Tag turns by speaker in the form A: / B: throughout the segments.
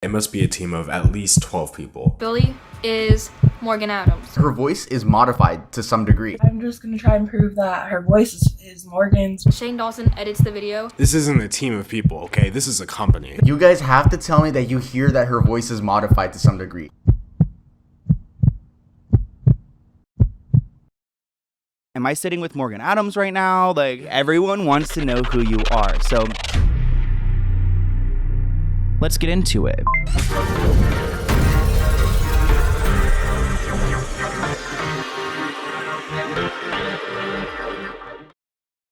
A: It must be a team of at least 12 people.
B: Billy is Morgan Adams.
C: Her voice is modified to some degree.
D: I'm just going to try and prove that her voice is Morgan's.
B: Shane Dawson edits the video.
A: This isn't a team of people, okay? This is a company.
C: You guys have to tell me that you hear that her voice is modified to some degree.
E: Am I sitting with Morgan Adams right now? Like, everyone wants to know who you are. So let's get into it.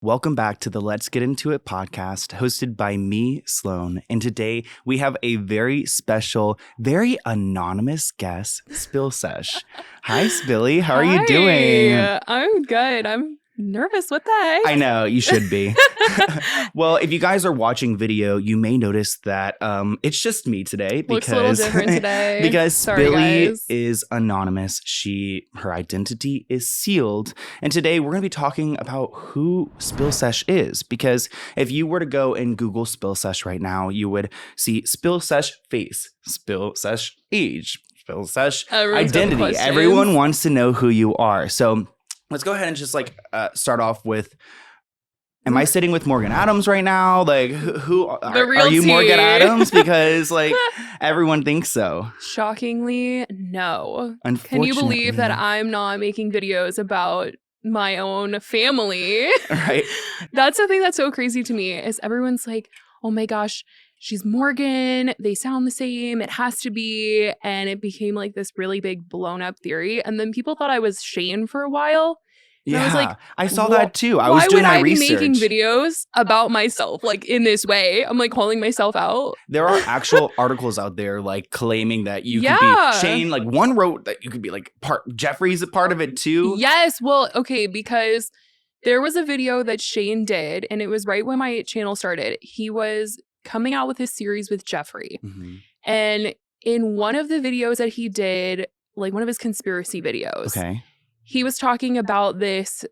E: Welcome back to the Let's Get Into It podcast, hosted by me, Sloan. And today we have a very special, very anonymous guest, Sesh. Hi, Spilly. How are you doing?
F: I'm good. I'm nervous. What the heck?
E: I know, you should be. Well, if you guys are watching video, you may notice that it's just me today.
F: Looks a little different today.
E: Because
F: Sorry,
E: Spilly
F: guys.
E: is anonymous. Her identity is sealed. And today we're going to be talking about who Sesh is. Because if you were to go and Google Sesh right now, you would see Sesh face, Sesh age, Sesh identity. Everyone wants to know who you are. So let's go ahead and just start off with, am I sitting with Morgan Adams right now? Like, who are you, Morgan Adams? Because everyone thinks so.
F: Shockingly, no.
E: Unfortunately.
F: Can you believe that I'm not making videos about my own family?
E: Right.
F: That's the thing that's so crazy to me is everyone's like, oh my gosh, she's Morgan. They sound the same. It has to be. And it became like this really big blown up theory. And then people thought I was Shane for a while. And
E: Yeah,
F: I was like,
E: I saw that too. I was doing my research.
F: Why would I be making videos about myself like in this way? I'm like calling myself out.
E: There are actual articles out there like claiming that you could be Shane. Like one wrote that you could be like Jeffrey's a part of it too.
F: Yes. Well, okay, because there was a video that Shane did, and it was right when my channel started. He was coming out with his series with Jeffrey.
E: Mm-hmm.
F: And in one of the videos that he did, like one of his conspiracy videos,
E: Okay.
F: he was talking about this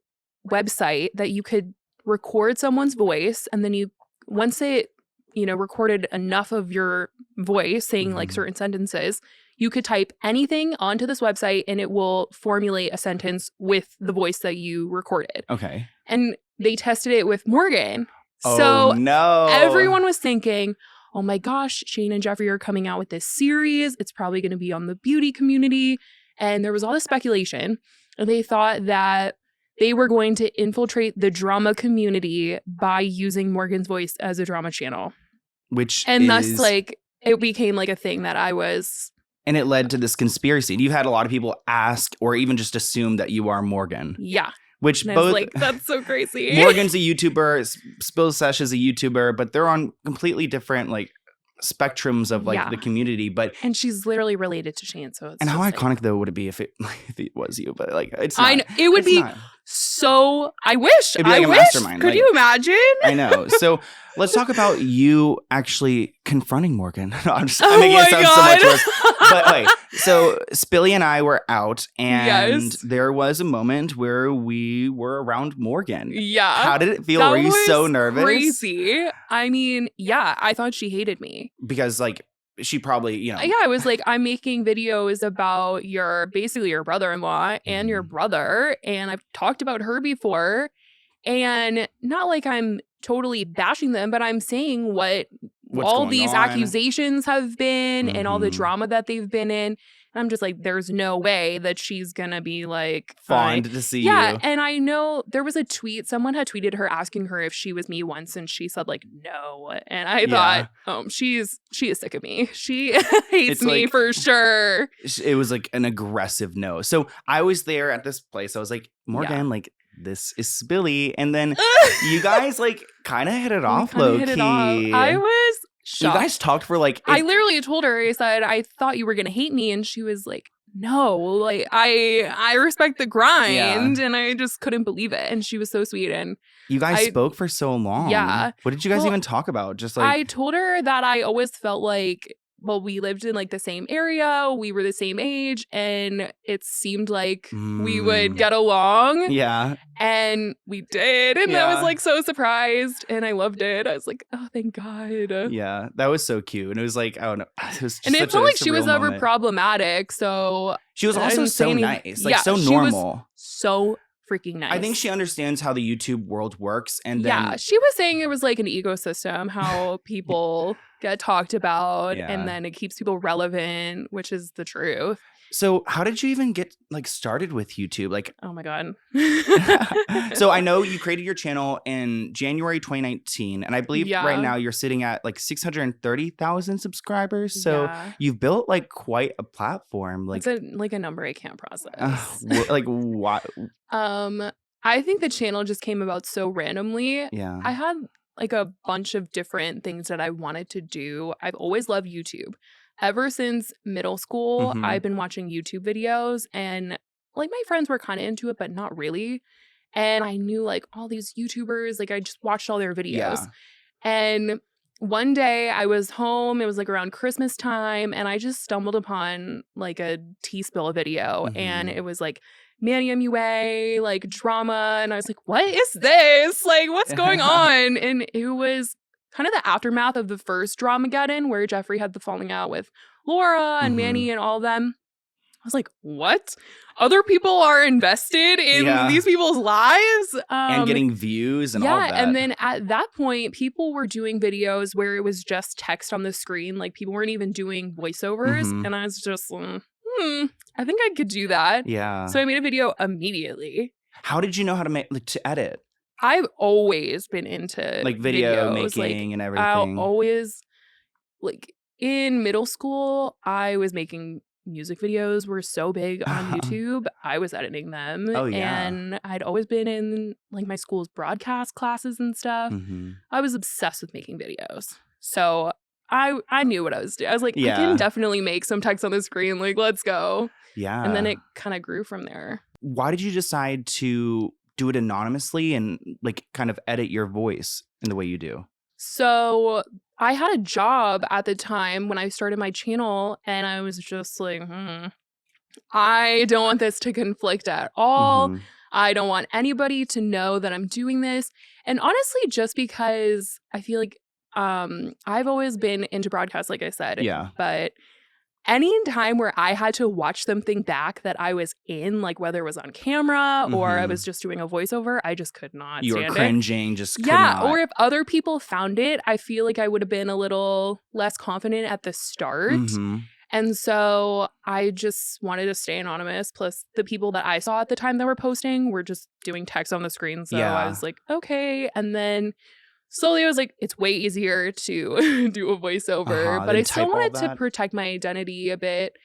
F: website that you could record someone's voice, and then once it, recorded enough of your voice saying like certain sentences, you could type anything onto this website and it will formulate a sentence with the voice that you recorded.
E: Okay.
F: And they tested it with Morgan.
E: Oh,
F: So
E: no.
F: everyone was thinking, oh my gosh, Shane and Jeffrey are coming out with this series. It's probably going to be on the beauty community. And there was all this speculation. And they thought that they were going to infiltrate the drama community by using Morgan's voice as a drama channel. Thus, it became like a thing that I was.
E: And it led to this conspiracy. You had a lot of people ask or even just assume that you are Morgan.
F: Yeah.
E: Which
F: and
E: both,
F: I was like, that's so crazy.
E: Morgan's a YouTuber, Sesh is a YouTuber, but they're on completely different spectrums of the community.
F: And she's literally related to Shane, so it's
E: and how iconic though would it be if it was you? But it's not.
F: I know, it would be
E: not.
F: So. I wish.
E: It'd be like a mastermind.
F: Could you imagine?
E: I know. So let's talk about you actually confronting Morgan. No, I'm making it sound so much worse. But so Spilly and I were out, and there was a moment where we were around Morgan.
F: Yeah.
E: How did it feel? Were you so nervous?
F: Crazy. I mean, yeah, I thought she hated me.
E: Because she probably,
F: Yeah, I was like, I'm making videos about basically your brother-in-law and your brother, and I've talked about her before, and not like I'm totally bashing them, but I'm saying what's all these accusations have been and all the drama that they've been in. And I'm just like, there's no way that she's gonna be like
E: fond to see you.
F: Yeah, and I know there was a tweet. Someone had tweeted her asking her if she was me once, and she said no. And I thought, she is sick of me. She hates me for sure.
E: It was an aggressive no. So I was there at this place. I was like, Morgan, this is Spilly, and then you guys kind of hit it off low key.
F: I was shocked.
E: You guys talked for
F: I literally told her, I said, I thought you were gonna hate me, and she was like, no, I respect the grind, and I just couldn't believe it. And she was so sweet, and
E: you guys spoke for so long.
F: Yeah.
E: What did you guys even talk about? Just
F: I told her that I always felt like we lived in like the same area, we were the same age, and it seemed like we would get along.
E: Yeah.
F: And we did. And I
E: Yeah.
F: was like so surprised. And I loved it. I was like, oh, thank God.
E: Yeah. That was so cute. And it was like, I don't know. It was just
F: And it
E: such
F: felt
E: a
F: like she was
E: surreal
F: never
E: moment.
F: problematic. So
E: She was
F: I
E: also
F: didn't say
E: so
F: any-
E: nice. Like
F: Yeah,
E: so
F: she was
E: normal.
F: so freaking nice.
E: I think she understands how the YouTube world works. And then
F: Yeah, she was saying it was like an ecosystem, how people get talked about
E: Yeah.
F: and then it keeps people relevant, which is the truth.
E: So how did you even get like started with YouTube? Like,
F: Oh my God.
E: so I know you created your channel in January 2019, and I believe
F: Yeah.
E: right now you're sitting at like 630,000 subscribers. So
F: Yeah.
E: you've built like quite a platform. Like,
F: It's a number I can't process.
E: like what?
F: I think the channel just came about so randomly.
E: Yeah.
F: I had like a bunch of different things that I wanted to do. I've always loved YouTube. Ever since middle school,
E: Mhm.
F: I've been watching YouTube videos and like my friends were kind of into it, but not really. And I knew like all these YouTubers, like I just watched all their videos.
E: Yeah.
F: And one day I was home, it was like around Christmas time, and I just stumbled upon like a tea spill video and
E: Mhm.
F: it was like Manny MUA, like drama. And I was like, what is this? Like, what's going on? And it was kind of the aftermath of the first Dramageddon where Jeffrey had the falling out with Laura and
E: Mhm.
F: Manny and all of them. I was like, what? Other people are invested in
E: Yeah.
F: these people's lives?
E: And getting views and all
F: yeah,
E: that.
F: and then at that point, people were doing videos where it was just text on the screen. Like people weren't even doing voiceovers.
E: Mhm.
F: And I was just, I think I could do that.
E: Yeah.
F: So I made a video immediately.
E: How did you know how to make to edit?
F: I've always been into
E: Like video
F: videos.
E: making and
F: I'll
E: everything.
F: always, like in middle school, I was making music videos were so big on YouTube. I was editing them.
E: Oh, yeah.
F: And I'd always been in like my school's broadcast classes and stuff.
E: Mhm.
F: I was obsessed with making videos. So I knew what I was doing. I was like, I
E: Yeah.
F: can definitely make some text on the screen. Like, let's go.
E: Yeah.
F: And then it kind of grew from there.
E: Why did you decide to do it anonymously and like kind of edit your voice in the way you do?
F: So I had a job at the time when I started my channel, and I was just like, I don't want this to conflict at all.
E: Mhm.
F: I don't want anybody to know that I'm doing this. And honestly, just because I feel like I've always been into broadcast, like I said.
E: Yeah.
F: But any time where I had to watch something back that I was in, like whether it was on camera or I
E: Mhm.
F: was just doing a voiceover, I just could not
E: You were
F: stand it.
E: cringing, just could
F: Yeah,
E: not.
F: or if other people found it, I feel like I would have been a little less confident at the start.
E: Mhm.
F: And so I just wanted to stay anonymous. Plus, the people that I saw at the time that were posting were just doing text on the screen. So
E: Yeah.
F: I was like, okay. And then slowly I was like, it's way easier to do a voiceover.
E: Uh-huh,
F: But
E: then
F: I still
E: type all
F: wanted to
E: that.
F: protect my identity a bit.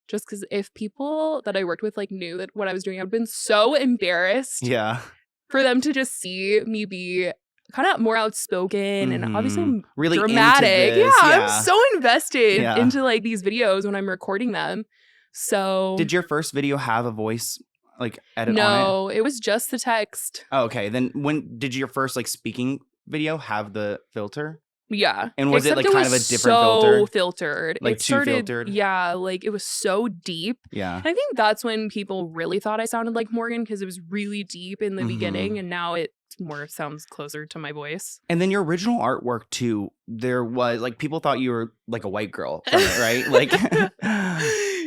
F: Just because if people that I worked with like knew that what I was doing, I'd been so embarrassed
E: Yeah.
F: for them to just see me be kind of more outspoken and obviously
E: Mhm. Really into
F: dramatic.
E: this,
F: Yeah,
E: yeah.
F: I'm so invested
E: Yeah.
F: into like these videos when I'm recording them. So
E: Did your first video have a voice like edit on it?
F: no, it was just the text.
E: Oh, okay. Then when did your first like speaking video have the filter?
F: Yeah.
E: And was it,
F: Except
E: like, kind of a
F: was
E: different
F: so
E: filter?
F: filtered.
E: Like,
F: it
E: too
F: started,
E: filtered?
F: Yeah, like it was so deep.
E: Yeah.
F: And I think that's when people really thought I sounded like Morgan because it was really deep in the
E: Mhm.
F: beginning, and now it more sounds closer to my voice.
E: And then your original artwork too, there was like people thought you were like a white girl from it, right? Like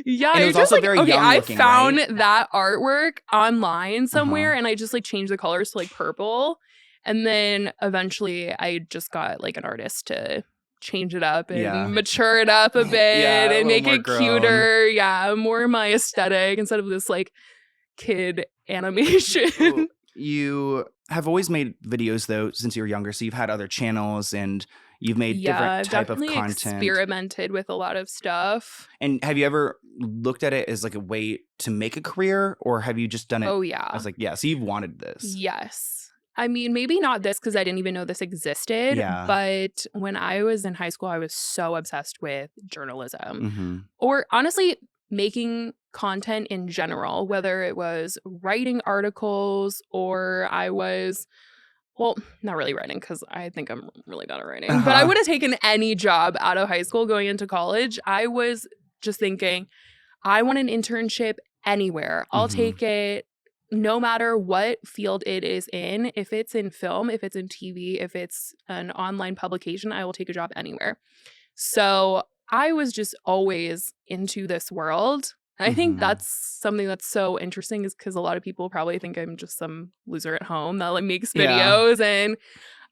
F: Yeah,
E: And it
F: it
E: was
F: just
E: also
F: like
E: very
F: okay,
E: young
F: I
E: looking,
F: found
E: right?
F: that artwork online somewhere,
E: Uh-huh.
F: and I just like changed the colors to like purple, and then eventually I just got like an artist to change it up and
E: Yeah.
F: mature it up a bit
E: Yeah, a
F: and
E: little
F: make
E: more
F: it
E: grown.
F: cuter. Yeah, more my aesthetic instead of this like kid animation.
E: you have always made videos though since you were younger, so you've had other channels and you've made
F: Yeah,
E: different
F: I've
E: type of
F: definitely
E: content.
F: experimented with a lot of stuff.
E: And have you ever looked at it as like a way to make a career, or have you just done it
F: Oh yeah.
E: as like, yeah, so you've wanted this?
F: Yes. I mean, maybe not this because I didn't even know this existed.
E: Yeah.
F: But when I was in high school, I was so obsessed with journalism
E: Mm-hmm.
F: or honestly making content in general, whether it was writing articles or I was well, not really writing because I think I'm really bad at writing. But I would have taken any job out of high school going into college. I was just thinking, I want an internship anywhere. I'll take it no matter what field it is in. If it's in film, if it's in TV, if it's an online publication, I will take a job anywhere. So I was just always into this world. I think that's something that's so interesting is because a lot of people probably think I'm just some loser at home that like makes videos and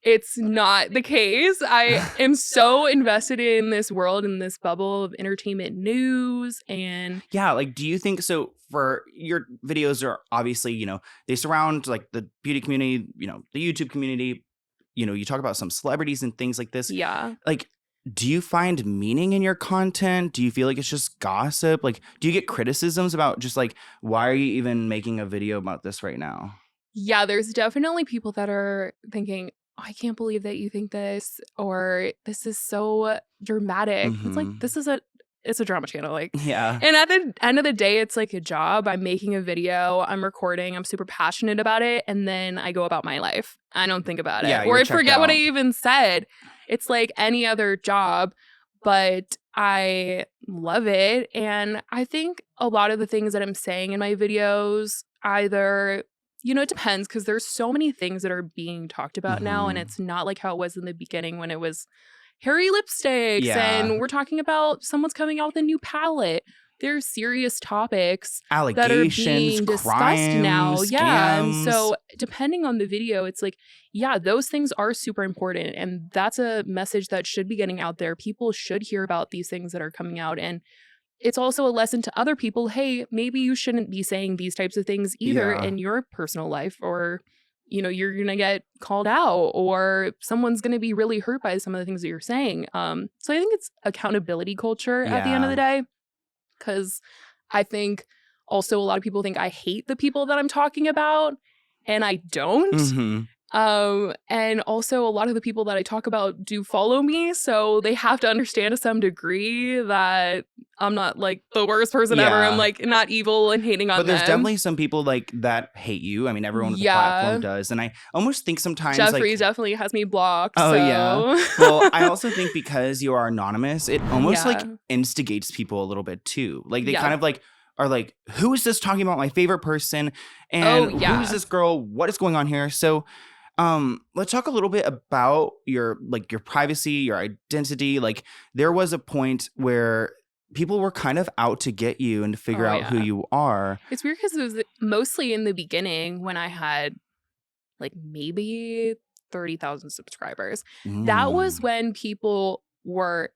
F: it's not the case. I am so invested in this world, in this bubble of entertainment news and
E: Yeah, like do you think so for your videos are obviously, you know, they surround like the beauty community, you know, the YouTube community, you know, you talk about some celebrities and things like this.
F: yeah.
E: Like do you find meaning in your content? Do you feel like it's just gossip? Like, do you get criticisms about just like, why are you even making a video about this right now?
F: Yeah, there's definitely people that are thinking, oh, I can't believe that you think this, or this is so dramatic. It's like, it's a drama channel. Like,
E: Yeah.
F: and at the end of the day, it's like a job. I'm making a video, I'm recording, I'm super passionate about it. And then I go about my life. I don't think about it.
E: Yeah,
F: Or
E: you're
F: I forget what I
E: checked out.
F: even said. It's like any other job, but I love it. And I think a lot of the things that I'm saying in my videos either, you know, it depends because there's so many things that are being talked about now. And it's not like how it was in the beginning when it was hairy lipsticks and we're talking about someone's coming out with a new palette. There's serious topics that are
E: Allegations,
F: being discussed
E: crimes,
F: now. Yeah. And
E: scams.
F: so depending on the video, it's like, yeah, those things are super important. And that's a message that should be getting out there. People should hear about these things that are coming out. And it's also a lesson to other people. Hey, maybe you shouldn't be saying these types of things either in your personal life, or you know, you're going to get called out or someone's going to be really hurt by some of the things that you're saying. So I think it's accountability culture at the end of the day, because I think also a lot of people think I hate the people that I'm talking about, and I don't. And also a lot of the people that I talk about do follow me, so they have to understand to some degree that I'm not like the worst person ever. I'm like not evil and hating on them.
E: But there's definitely some people like that hate you. I mean, everyone with the platform does. And I almost think sometimes
F: Jeffrey definitely has me blocked.
E: Oh,
F: so.
E: yeah. Well, I also think because you are anonymous, it almost like instigates people a little bit too. Like they kind of like are like, who is this talking about my favorite person? And who is this girl? What is going on here? So let's talk a little bit about your privacy, your identity. Like there was a point where people were kind of out to get you and to figure out who you are.
F: It's weird because it was mostly in the beginning when I had like maybe 30,000 subscribers. That was when people were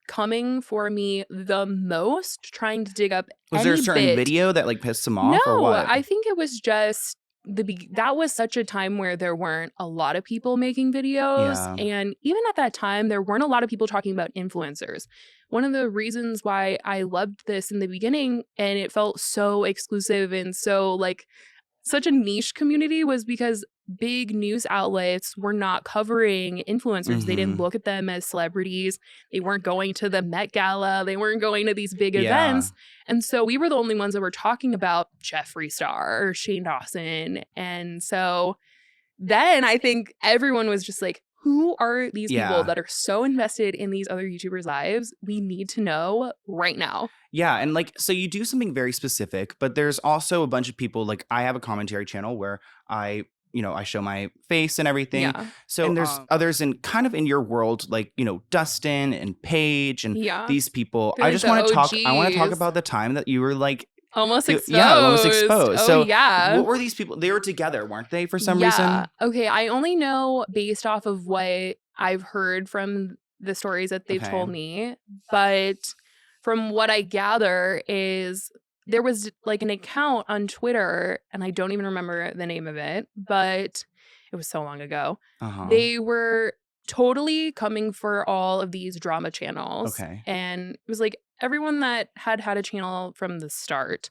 F: coming for me the most, trying to dig up
E: Was there a certain video that like pissed them off or what?
F: I think it was just that was such a time where there weren't a lot of people making videos. And even at that time, there weren't a lot of people talking about influencers. One of the reasons why I loved this in the beginning and it felt so exclusive and so like such a niche community was because big news outlets were not covering influencers. They didn't look at them as celebrities. They weren't going to the Met Gala. They weren't going to these big events. And so we were the only ones that were talking about Jeffree Star or Shane Dawson. And so then I think everyone was just like, who are these people that are so invested in these other YouTubers' lives? We need to know right now.
E: Yeah. And like, so you do something very specific, but there's also a bunch of people, like I have a commentary channel where I show my face and everything. So and there's others in kind of in your world, like, you know, Dustin and Paige and these people.
F: They're
E: I just want to talk. I want to talk about the time that you were like
F: almost exposed.
E: Yeah, almost exposed.
F: Oh,
E: so
F: yeah.
E: What were these people? They were together, weren't they, for some reason?
F: Okay, I only know based off of what I've heard from the stories that they've told me. But from what I gather is there was like an account on Twitter, and I don't even remember the name of it, but it was so long ago. They were totally coming for all of these drama channels. And it was like everyone that had a channel from the start.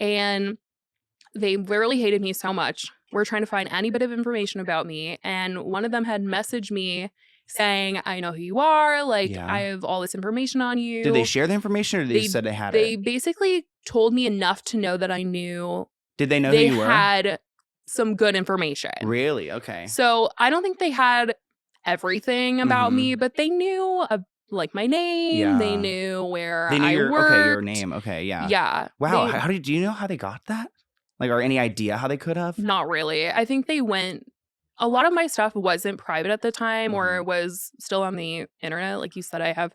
F: And they literally hated me so much. We're trying to find any bit of information about me. And one of them had messaged me saying, I know who you are. Like, I have all this information on you.
E: Did they share the information or they said they had it?
F: They basically told me enough to know that I knew.
E: Did they know who you were?
F: They had some good information.
E: Really? Okay.
F: So I don't think they had everything about me, but they knew like my name. They
E: Yeah.
F: knew where
E: They knew
F: I
E: your
F: worked.
E: okay, your name. Okay, yeah.
F: Yeah.
E: Wow. How do you know how they got that? Like, or any idea how they could have?
F: Not really. I think they went. A lot of my stuff wasn't private at the time, or it was still on the internet. Like you said, I have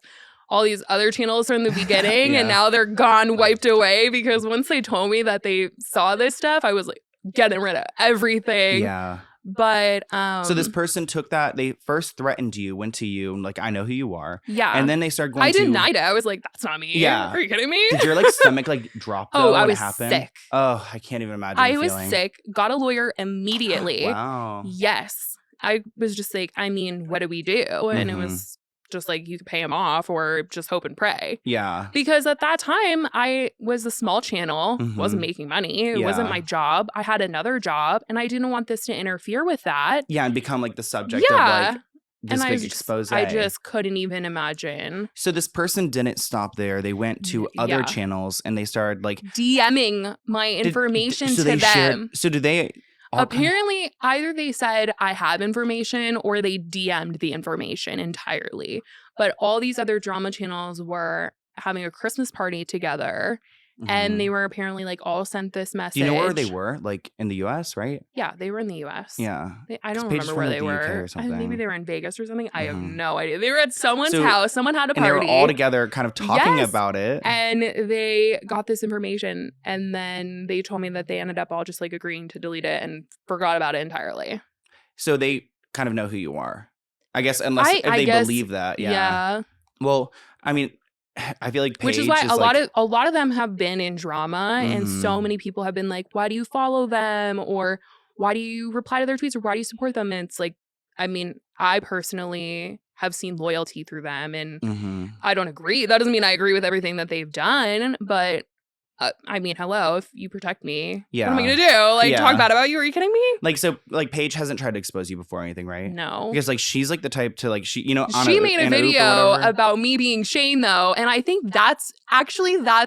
F: all these other channels from the beginning, and now they're gone, wiped away. Because once they told me that they saw this stuff, I was like getting rid of everything.
E: Yeah.
F: But
E: so this person took that. They first threatened you, went to you, and like, I know who you are.
F: Yeah.
E: And then they started going.
F: I denied it. I was like, that's not me.
E: Yeah.
F: Are you kidding me?
E: Did your like stomach like drop? Though,
F: I
E: when
F: was
E: it happened?
F: sick.
E: Oh, I can't even imagine.
F: I was sick. Got a lawyer immediately.
E: Wow.
F: Yes. I was just like, I mean, what do we do? And it was just like, you could pay him off or just hope and pray.
E: Yeah.
F: Because at that time, I was a small channel, wasn't making money. It wasn't my job. I had another job, and I didn't want this to interfere with that.
E: Yeah, and become like the subject of like this
F: and
E: big expose.
F: I just couldn't even imagine.
E: So this person didn't stop there. They went to other channels and they started like
F: DMing my information to them.
E: So do they?
F: Apparently, either they said I have information or they DM'd the information entirely. But all these other drama channels were having a Christmas party together. And they were apparently like all sent this message.
E: Do you know where they were? Like in the US, right?
F: Yeah, they were in the US.
E: Yeah.
F: I don't remember where they were. Maybe they were in Vegas or something. I have no idea. They were at someone's house. Someone had a party.
E: And they were all together kind of talking about it.
F: And they got this information. And then they told me that they ended up all just like agreeing to delete it and forgot about it entirely.
E: So they kind of know who you are. I guess unless if they believe that. Yeah. Well, I mean, I feel like Paige
F: which is why a lot of them have been in drama, and so many people have been like, why do you follow them, or why do you reply to their tweets, or why do you support them? And it's like, I mean, I personally have seen loyalty through them, and I don't agree. That doesn't mean I agree with everything that they've done, but I mean, hello, if you protect me, what am I gonna do? Like, talk bad about you? Are you kidding me?
E: Like, so, like, Paige hasn't tried to expose you before or anything, right?
F: No.
E: Because, like, she's, like, the type to, like, she
F: made a video about me being Shane, though, and I think that's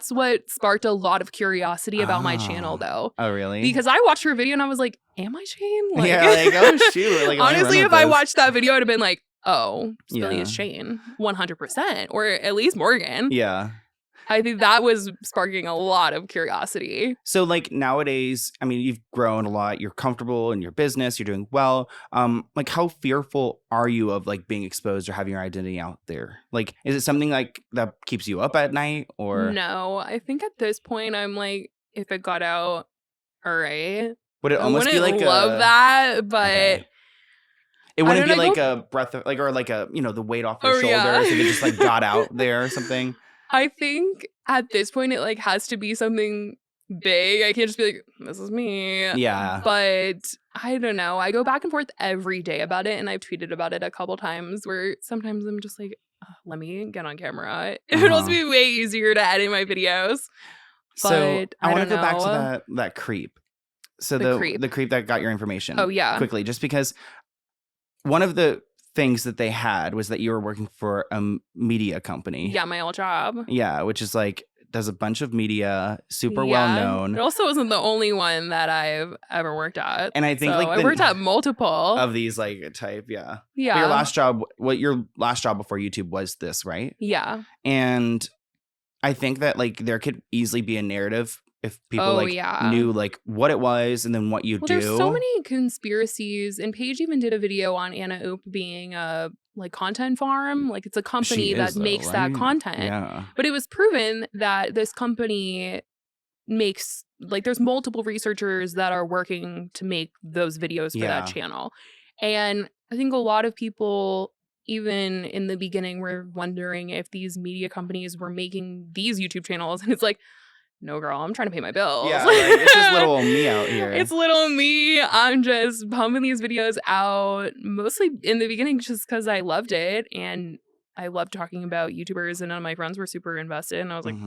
F: what sparked a lot of curiosity about my channel, though.
E: Oh, really?
F: Because I watched her video and I was like, am I Shane? Like,
E: yeah, like, oh, shoot. Like,
F: honestly, if I watched that video, I'd have been like, oh, Billy is Shane, 100%, or at least Morgan.
E: Yeah.
F: I think that was sparking a lot of curiosity.
E: So, like, nowadays, I mean, you've grown a lot. You're comfortable in your business. You're doing well. Like, how fearful are you of, like, being exposed or having your identity out there? Like, is it something, like, that keeps you up at night, or?
F: No, I think at this point, I'm like, if it got out, all right.
E: Would it almost be like
F: love that, but... Okay.
E: It wouldn't be like a breath of, like, or like a, you know, the weight off your shoulders if it just, like, got out there or something.
F: I think at this point it like has to be something big. I can't just be like, this is me.
E: Yeah.
F: But I don't know. I go back and forth every day about it, and I've tweeted about it a couple times where sometimes I'm just like, let me get on camera. It would also be way easier to edit my videos. But
E: so I want to go back to that creep. So the creep that got your information.
F: Oh, yeah.
E: Quickly, just because one of the things that they had was that you were working for a media company.
F: Yeah, my old job.
E: Yeah, which is like does a bunch of media, super well known.
F: It also wasn't the only one that I've ever worked at.
E: And I think like
F: I worked at multiple
E: of these like type,
F: Yeah.
E: But your last job before YouTube was this, right?
F: Yeah.
E: And I think that like there could easily be a narrative if people knew like what it was and then what you do.
F: There's so many conspiracies, and Paige even did a video on Anna Oop being a like content farm. Like it's a company that makes that content.
E: Yeah.
F: But it was proven that this company makes like there's multiple researchers that are working to make those videos for that channel. And I think a lot of people even in the beginning were wondering if these media companies were making these YouTube channels, and it's like, no, girl, I'm trying to pay my bills.
E: Yeah, like, it's just little me out here.
F: It's little me. I'm just pumping these videos out, mostly in the beginning just because I loved it. And I loved talking about YouTubers, and none of my friends were super invested. And I was like,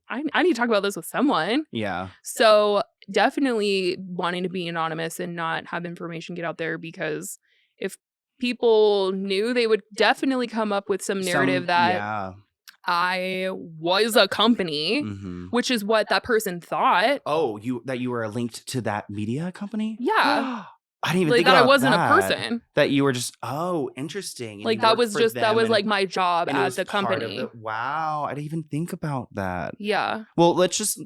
F: I need to talk about this with someone.
E: Yeah.
F: So definitely wanting to be anonymous and not have information get out there, because if people knew, they would definitely come up with some narrative that I was a company, which is what that person thought.
E: Oh, you were linked to that media company?
F: Yeah.
E: I didn't even
F: Like
E: think
F: that
E: about
F: I wasn't
E: that.
F: a person.
E: That you were just, interesting. and
F: Like
E: you
F: that
E: worked
F: was
E: for
F: just that
E: them
F: was
E: and-
F: like my job
E: and it
F: at
E: was
F: the
E: part of
F: company.
E: Wow, I didn't even think about that.
F: Yeah.
E: Well, let's just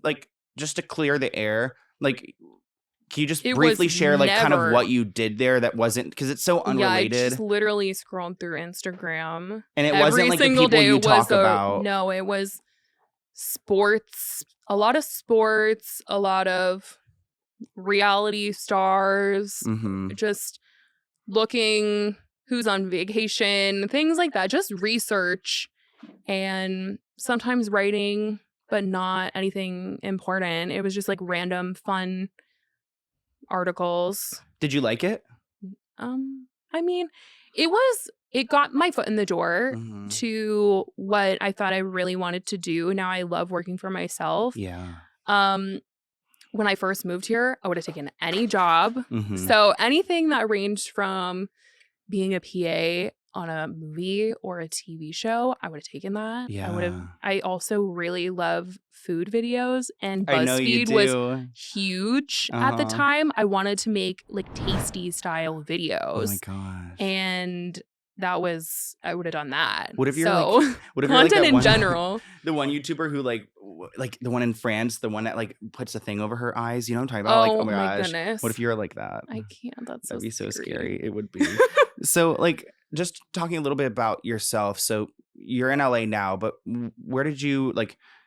E: just to clear the air, like, can you just
F: It
E: briefly
F: was
E: share kind of
F: never-
E: what you did there that wasn't, because it's so
F: Yeah, I
E: unrelated,
F: just literally scrolled through Instagram.
E: and it
F: Every
E: wasn't like the
F: single
E: people
F: day
E: you
F: it
E: talk
F: was
E: about.
F: No, it was sports, a lot of sports, a lot of reality stars, just looking who's on vacation, things like that, just research and sometimes writing, but not anything important. It was just like random fun articles.
E: Did you like it?
F: I mean, it got my foot in the door to what I thought I really wanted to do. Now I love working for myself.
E: Yeah.
F: When I first moved here, I would have taken any job. So anything that ranged from being a PA on a movie or a TV show, I would have taken that.
E: Yeah.
F: I also really love food videos, and
E: I know you
F: BuzzFeed was
E: do.
F: huge at the time. I wanted to make like tasty style videos.
E: Oh my gosh.
F: And that was, I would have done that.
E: What if you're
F: so,
E: what if you're like
F: content
E: that
F: in
E: one-
F: general.
E: The one YouTuber who like the one in France, the one that like puts a thing over her eyes, you know what I'm talking about?
F: Oh
E: Like, oh my gosh.
F: goodness.
E: What if you were like that?
F: I can't. That's
E: That'd be so
F: scary.
E: scary. It would be. So like just talking a little bit about yourself. So you're in LA now, but where did you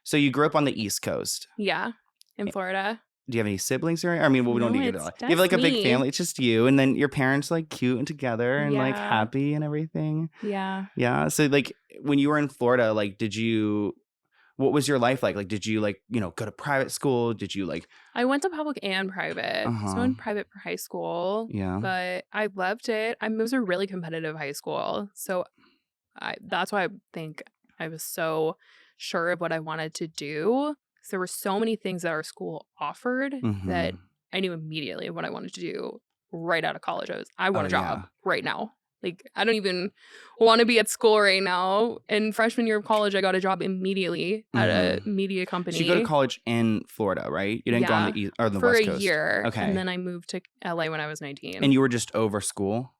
E: so you grew up on the East Coast.
F: Yeah, in Florida.
E: Do you have any siblings or I mean, well, we don't
F: No,
E: need to get
F: it's
E: you have like a
F: just
E: big
F: me.
E: family. It's just you, and then your parents like cute and together and like
F: Yeah.
E: happy and everything.
F: Yeah.
E: Yeah. So like when you were in Florida, like what was your life like? Like did you go to private school? Did you
F: I went to public and private. So I went private for high school.
E: Yeah.
F: But I loved it. It was a really competitive high school. So that's why I think I was so sure of what I wanted to do. So there were so many things that our school offered that I knew immediately what I wanted to do right out of college. I want a job right now. Like, I don't even want to be at school right now. In freshman year of college, I got a job immediately at a media company.
E: So you go to college in Florida, right? You didn't go on the East or the
F: for
E: West
F: a
E: Coast.
F: year.
E: Okay.
F: And then I moved to LA when I was 19.
E: And you were just over school?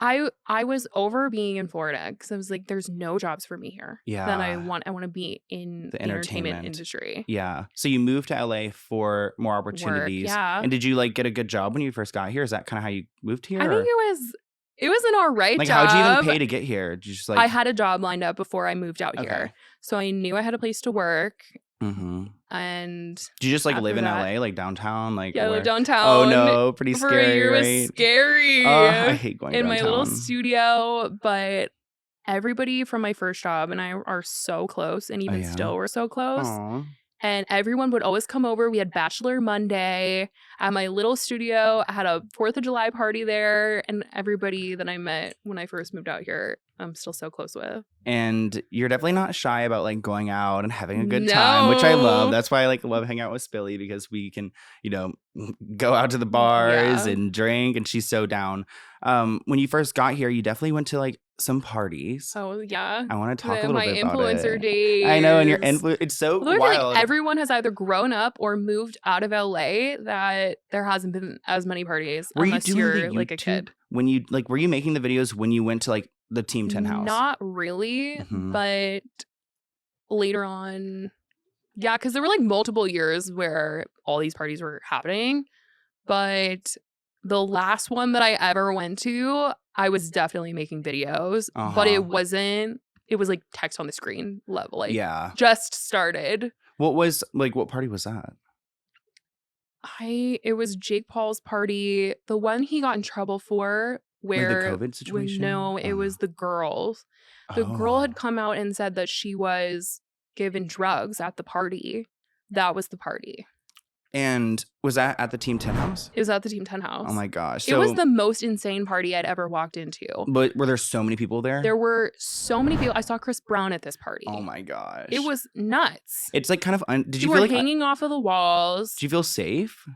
F: I was over being in Florida because I was like, there's no jobs for me here.
E: Yeah.
F: Then I want to be in the entertainment industry.
E: Yeah. So you moved to LA for more opportunities.
F: yeah.
E: And did you get a good job when you first got here? Is that kind of how you moved here?
F: I think it was an all right job.
E: how'd you even pay to get here? Did you just
F: I had a job lined up before I moved out here.
E: Okay.
F: So I knew I had a place to work.
E: Mm-hmm.
F: And
E: Did you just live
F: after
E: in
F: that-
E: LA, like downtown?
F: yeah, I
E: where-
F: lived downtown.
E: Oh no, pretty
F: For
E: scary,
F: a year
E: right?
F: was scary.
E: I hate going
F: in
E: downtown.
F: my little studio, but everybody from my first job and I are so close, and even
E: yeah?
F: still we're so close.
E: Aw.
F: And everyone would always come over. We had Bachelor Monday at my little studio. I had a 4th of July party there, and everybody that I met when I first moved out here, I'm still so close with.
E: And you're definitely not shy about going out and having a good time, which I love.
F: No.
E: That's why I love hanging out with Spilly, because we can, go out to the bars
F: Yeah.
E: and drink, and she's so down. When you first got here, you definitely went to some parties.
F: Oh yeah.
E: I want to talk a little
F: my
E: bit about
F: influencer
E: it.
F: days.
E: I know, and your influence, it's so
F: Literally,
E: wild.
F: everyone has either grown up or moved out of LA that there hasn't been as many parties
E: Were you
F: unless
E: doing
F: you're
E: the
F: like a
E: YouTube
F: kid.
E: when you were you making the videos when you went to the Team 10 house?
F: Not really,
E: Mhm.
F: but later on, yeah, because there were multiple years where all these parties were happening. But the last one that I ever went to, I was definitely making videos, but
E: Uh-huh.
F: it wasn't. It was text on the screen level,
E: Yeah.
F: just started.
E: What was what party was that?
F: It was Jake Paul's party, the one he got in trouble for, where
E: the COVID situation?
F: No, it was the girls. The girl had come out and said that she was given drugs at the party. That was the party.
E: And was that at the Team 10 house?
F: It was at the Team 10 house.
E: Oh my gosh.
F: It was the most insane party I'd ever walked into.
E: But were there so many people there?
F: There were so many people. I saw Chris Brown at this party.
E: Oh my gosh.
F: It was nuts.
E: It's kind of did you
F: You
E: feel
F: were hanging off of the walls.
E: Did you feel safe?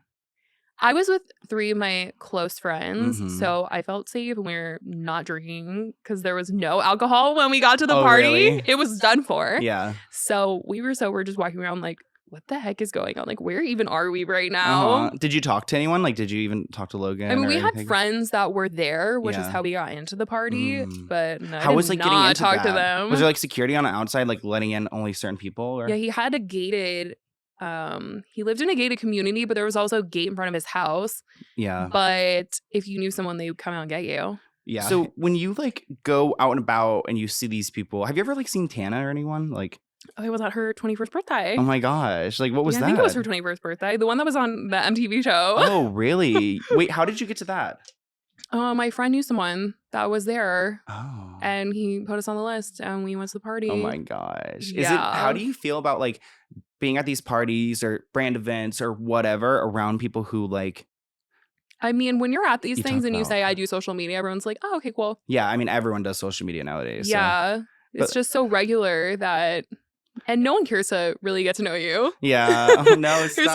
F: I was with 3 of my close friends,
E: Mhm.
F: so I felt safe and we were not drinking because there was no alcohol when we got to the
E: Oh,
F: party.
E: really?
F: It was done for.
E: Yeah.
F: So we were sober, just walking around like, what the heck is going on? Like, where even are we right now?
E: Did you talk to anyone? Like, did you even talk to Logan?
F: I mean,
E: or
F: we had
E: anything?
F: friends that were there, which is
E: Yeah.
F: how we got into the party.
E: Mm.
F: But no, I
E: How
F: did
E: was like getting
F: not
E: into
F: talk
E: that?
F: to them.
E: Was there like security on the outside, like letting in only certain people? Or?
F: Yeah, he had a gated. He lived in a gated community, but there was also a gate in front of his house.
E: Yeah.
F: But if you knew someone, they would come out and get you.
E: Yeah. So when you like go out and about and you see these people, have you ever like seen Tana or anyone? Like,
F: Oh, it was at her 21st birthday.
E: oh my gosh, like what was
F: Yeah,
E: that?
F: I think it was her 21st birthday. The one that was on the MTV show.
E: Oh, really? Wait, how did you get to that?
F: My friend knew someone that was there,
E: Oh.
F: and he put us on the list, and we went to the party.
E: Oh my gosh. Is it
F: Yeah.
E: how do you feel about like being at these parties or brand events or whatever around people who like
F: I mean, when you're at these
E: You
F: things
E: talk
F: and you
E: about-
F: say, I do social media, everyone's like, oh, okay, cool.
E: yeah, I mean everyone does social media nowadays. so-
F: Yeah. It's
E: But-
F: just so regular that, and no one cares to really get to know you.
E: Yeah. Oh no,
F: You're so
E: stop.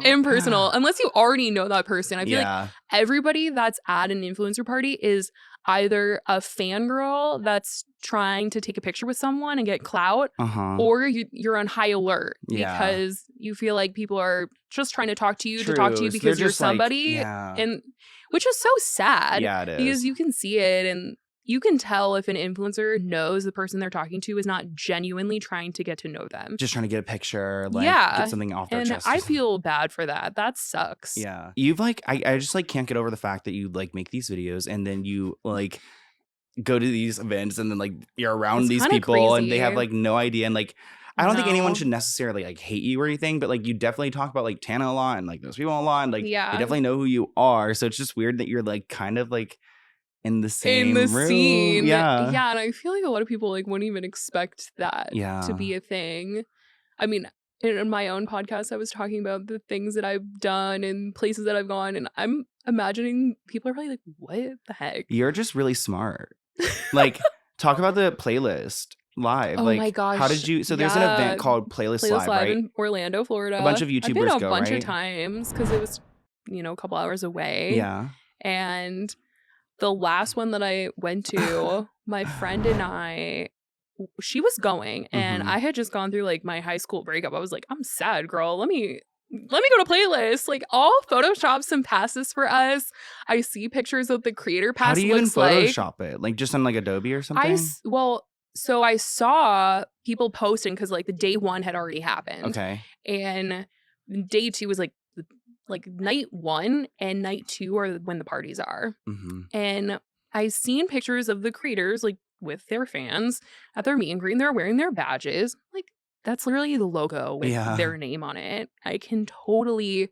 F: like impersonal, unless you already know that person. I feel like
E: Yeah.
F: everybody that's at an influencer party is either a fangirl that's trying to take a picture with someone and get clout,
E: Uh-huh.
F: or you're on high alert
E: Yeah.
F: because you feel like people are just trying to talk to you
E: True.
F: because
E: So they're
F: you're
E: just, like,
F: somebody,
E: yeah.
F: and which is so sad.
E: Yeah, it is.
F: Because you can see it and you can tell if an influencer knows the person they're talking to is not genuinely trying to get to know them.
E: just trying to get a picture, like
F: Yeah.
E: get something off their
F: And
E: chest. or
F: I
E: something.
F: feel bad for that. That sucks.
E: Yeah. You've like I just like can't get over the fact that you like make these videos and then you like go to these events and then like you're around
F: It's
E: these
F: kinda
E: people and they have
F: crazy.
E: like no idea and like I don't think anyone
F: No.
E: should necessarily like hate you or anything, but like you definitely talk about like Tana a lot and like those people a lot and like
F: Yeah.
E: they definitely know who you are. So it's just weird that you're like kind of like in the same
F: In the
E: room.
F: scene.
E: Yeah.
F: Yeah. And I feel like a lot of people like wouldn't even expect that
E: Yeah.
F: to be a thing. I mean, in my own podcast, I was talking about the things that I've done and places that I've gone. And I'm imagining people are probably like, what the heck?
E: You're just really smart. Like talk about the playlist live.
F: Oh
E: like
F: my gosh.
E: how did you so there's an
F: Yeah.
E: event called Playlist,
F: Playlist
E: Live,
F: Live
E: right?
F: in Orlando, Florida.
E: A bunch of
F: I've been
E: YouTubers
F: a
E: go,
F: bunch
E: right?
F: of times because it was, a couple hours away.
E: Yeah.
F: And the last one that I went to, my friend and I, she was going, and
E: Mhm.
F: I had just gone through like my high school breakup. I was like, I'm sad, girl. Let me go to Playlist. Like, I'll Photoshop some passes for us. I see pictures of the creator pass.
E: How do you even
F: looks like.
E: Photoshop it? Like just on like Adobe or something?
F: So I saw people posting because like the day one had already happened.
E: Okay.
F: And day two was like night one and night two are when the parties are.
E: Mm-hmm.
F: And I seen pictures of the creators like with their fans at their meet and greet, and they're wearing their badges. Like, that's literally the logo with
E: Yeah.
F: their name on it. I can totally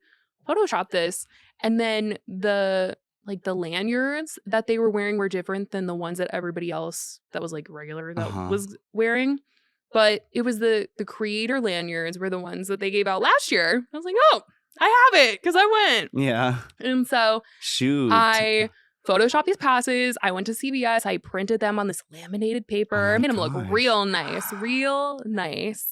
F: Photoshop this. And then the lanyards that they were wearing were different than the ones that everybody else that was like regular that
E: Uh-huh.
F: was wearing. But it was the creator lanyards were the ones that they gave out last year. I was like, oh, I have it because I went.
E: Yeah.
F: And so
E: Shoot.
F: I photoshopped these passes. I went to CVS. I printed them on this laminated paper.
E: Oh
F: I
E: my
F: made them look
E: gosh.
F: real nice.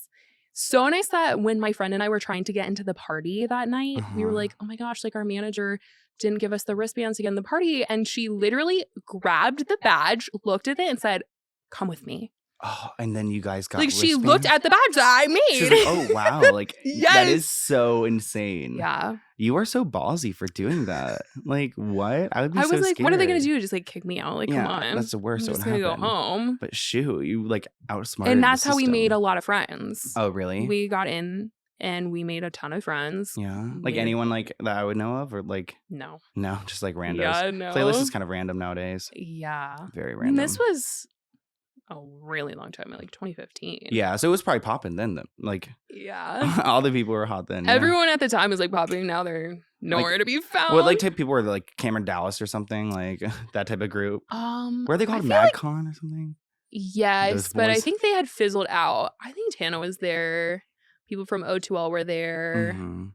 F: So nice that when my friend and I were trying to get into the party that night, we were
E: Uh-huh.
F: like, oh my gosh, like our manager didn't give us the wristbands to get in the party. And she literally grabbed the badge, looked at it, and said, come with me.
E: Oh, and then you guys got
F: Like she
E: wristbands?
F: looked at the badge that I made.
E: She was like, oh wow, like that
F: Yes.
E: is so insane.
F: Yeah.
E: You are so ballsy for doing that. Like what? I would be
F: I
E: so
F: was like, what are they going to
E: scared.
F: do? Just like kick me out? Like,
E: Yeah,
F: come on.
E: that's the worst
F: I'm
E: that
F: just
E: would
F: going to go
E: happen.
F: home.
E: But shoot, you like outsmarted
F: And that's
E: the
F: how we made a
E: system.
F: lot of friends.
E: Oh really?
F: We got in and we made a ton of friends.
E: Yeah. Like
F: we-
E: anyone like that I would know of or like
F: No.
E: no, just like randos.
F: Yeah, no.
E: Playlist is kind of random nowadays.
F: Yeah.
E: Very
F: I
E: random.
F: mean, this was a really long time, like 2015.
E: Yeah, so it was probably popping then. Like
F: Yeah.
E: all the people were hot then. yeah.
F: Everyone at the time was like popping. Now they're nowhere to be found.
E: What like type of people were they, like Cameron Dallas or something like that type of group? Were they
F: I
E: called
F: feel like-
E: MadCon or something?
F: Yes,
E: Those
F: but I
E: boys?
F: think they had fizzled out. I think Tana was there. People from O2L were there.
E: Mhm.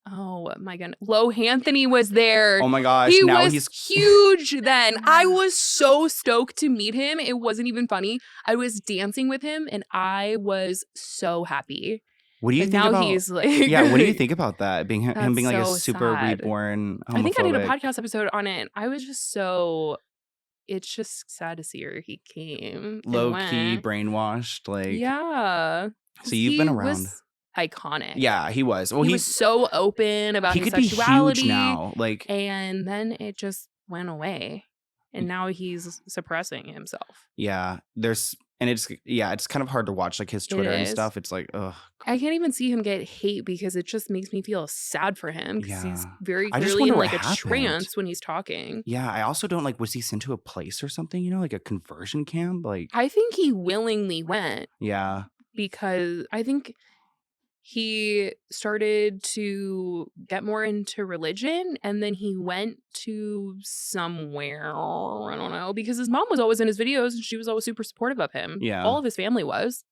F: Oh my goodness. Anthony was there.
E: Oh my gosh!
F: He
E: now
F: was
E: he's
F: huge then. I was so stoked to meet him. It wasn't even funny. I was dancing with him and I was so happy.
E: What do you
F: And
E: think
F: now
E: about?
F: he's like,
E: Yeah, what do you think about that? Being him
F: That's
E: being like a
F: so
E: super
F: sad.
E: reborn homophobic.
F: I think I did a podcast episode on it. I was just so. It's just sad to see where he came. and
E: Low key
F: went.
E: brainwashed. Like,
F: Yeah.
E: so you've been
F: He
E: around.
F: was iconic.
E: Yeah, he was. Well,
F: he was so open about
E: he
F: his
E: could be
F: sexuality.
E: huge now. Like,
F: And then it just went away.
E: Mm.
F: And now he's suppressing himself.
E: yeah, it's kind of hard to watch like his Twitter and
F: is.
E: stuff. It's like, ugh.
F: I can't even see him get hate because it just makes me feel sad for him because he's
E: Yeah.
F: very
E: I just
F: clearly in
E: wonder
F: like
E: what
F: a
E: happened.
F: trance when he's talking.
E: Yeah, I also don't like. Was he sent to a place or something? You know, like a conversion camp? Like,
F: I think he willingly went
E: yeah,
F: because I think he started to get more into religion and then he went to somewhere, I don't know, because his mom was always in his videos and she was always super supportive of him.
E: Yeah.
F: All of his family was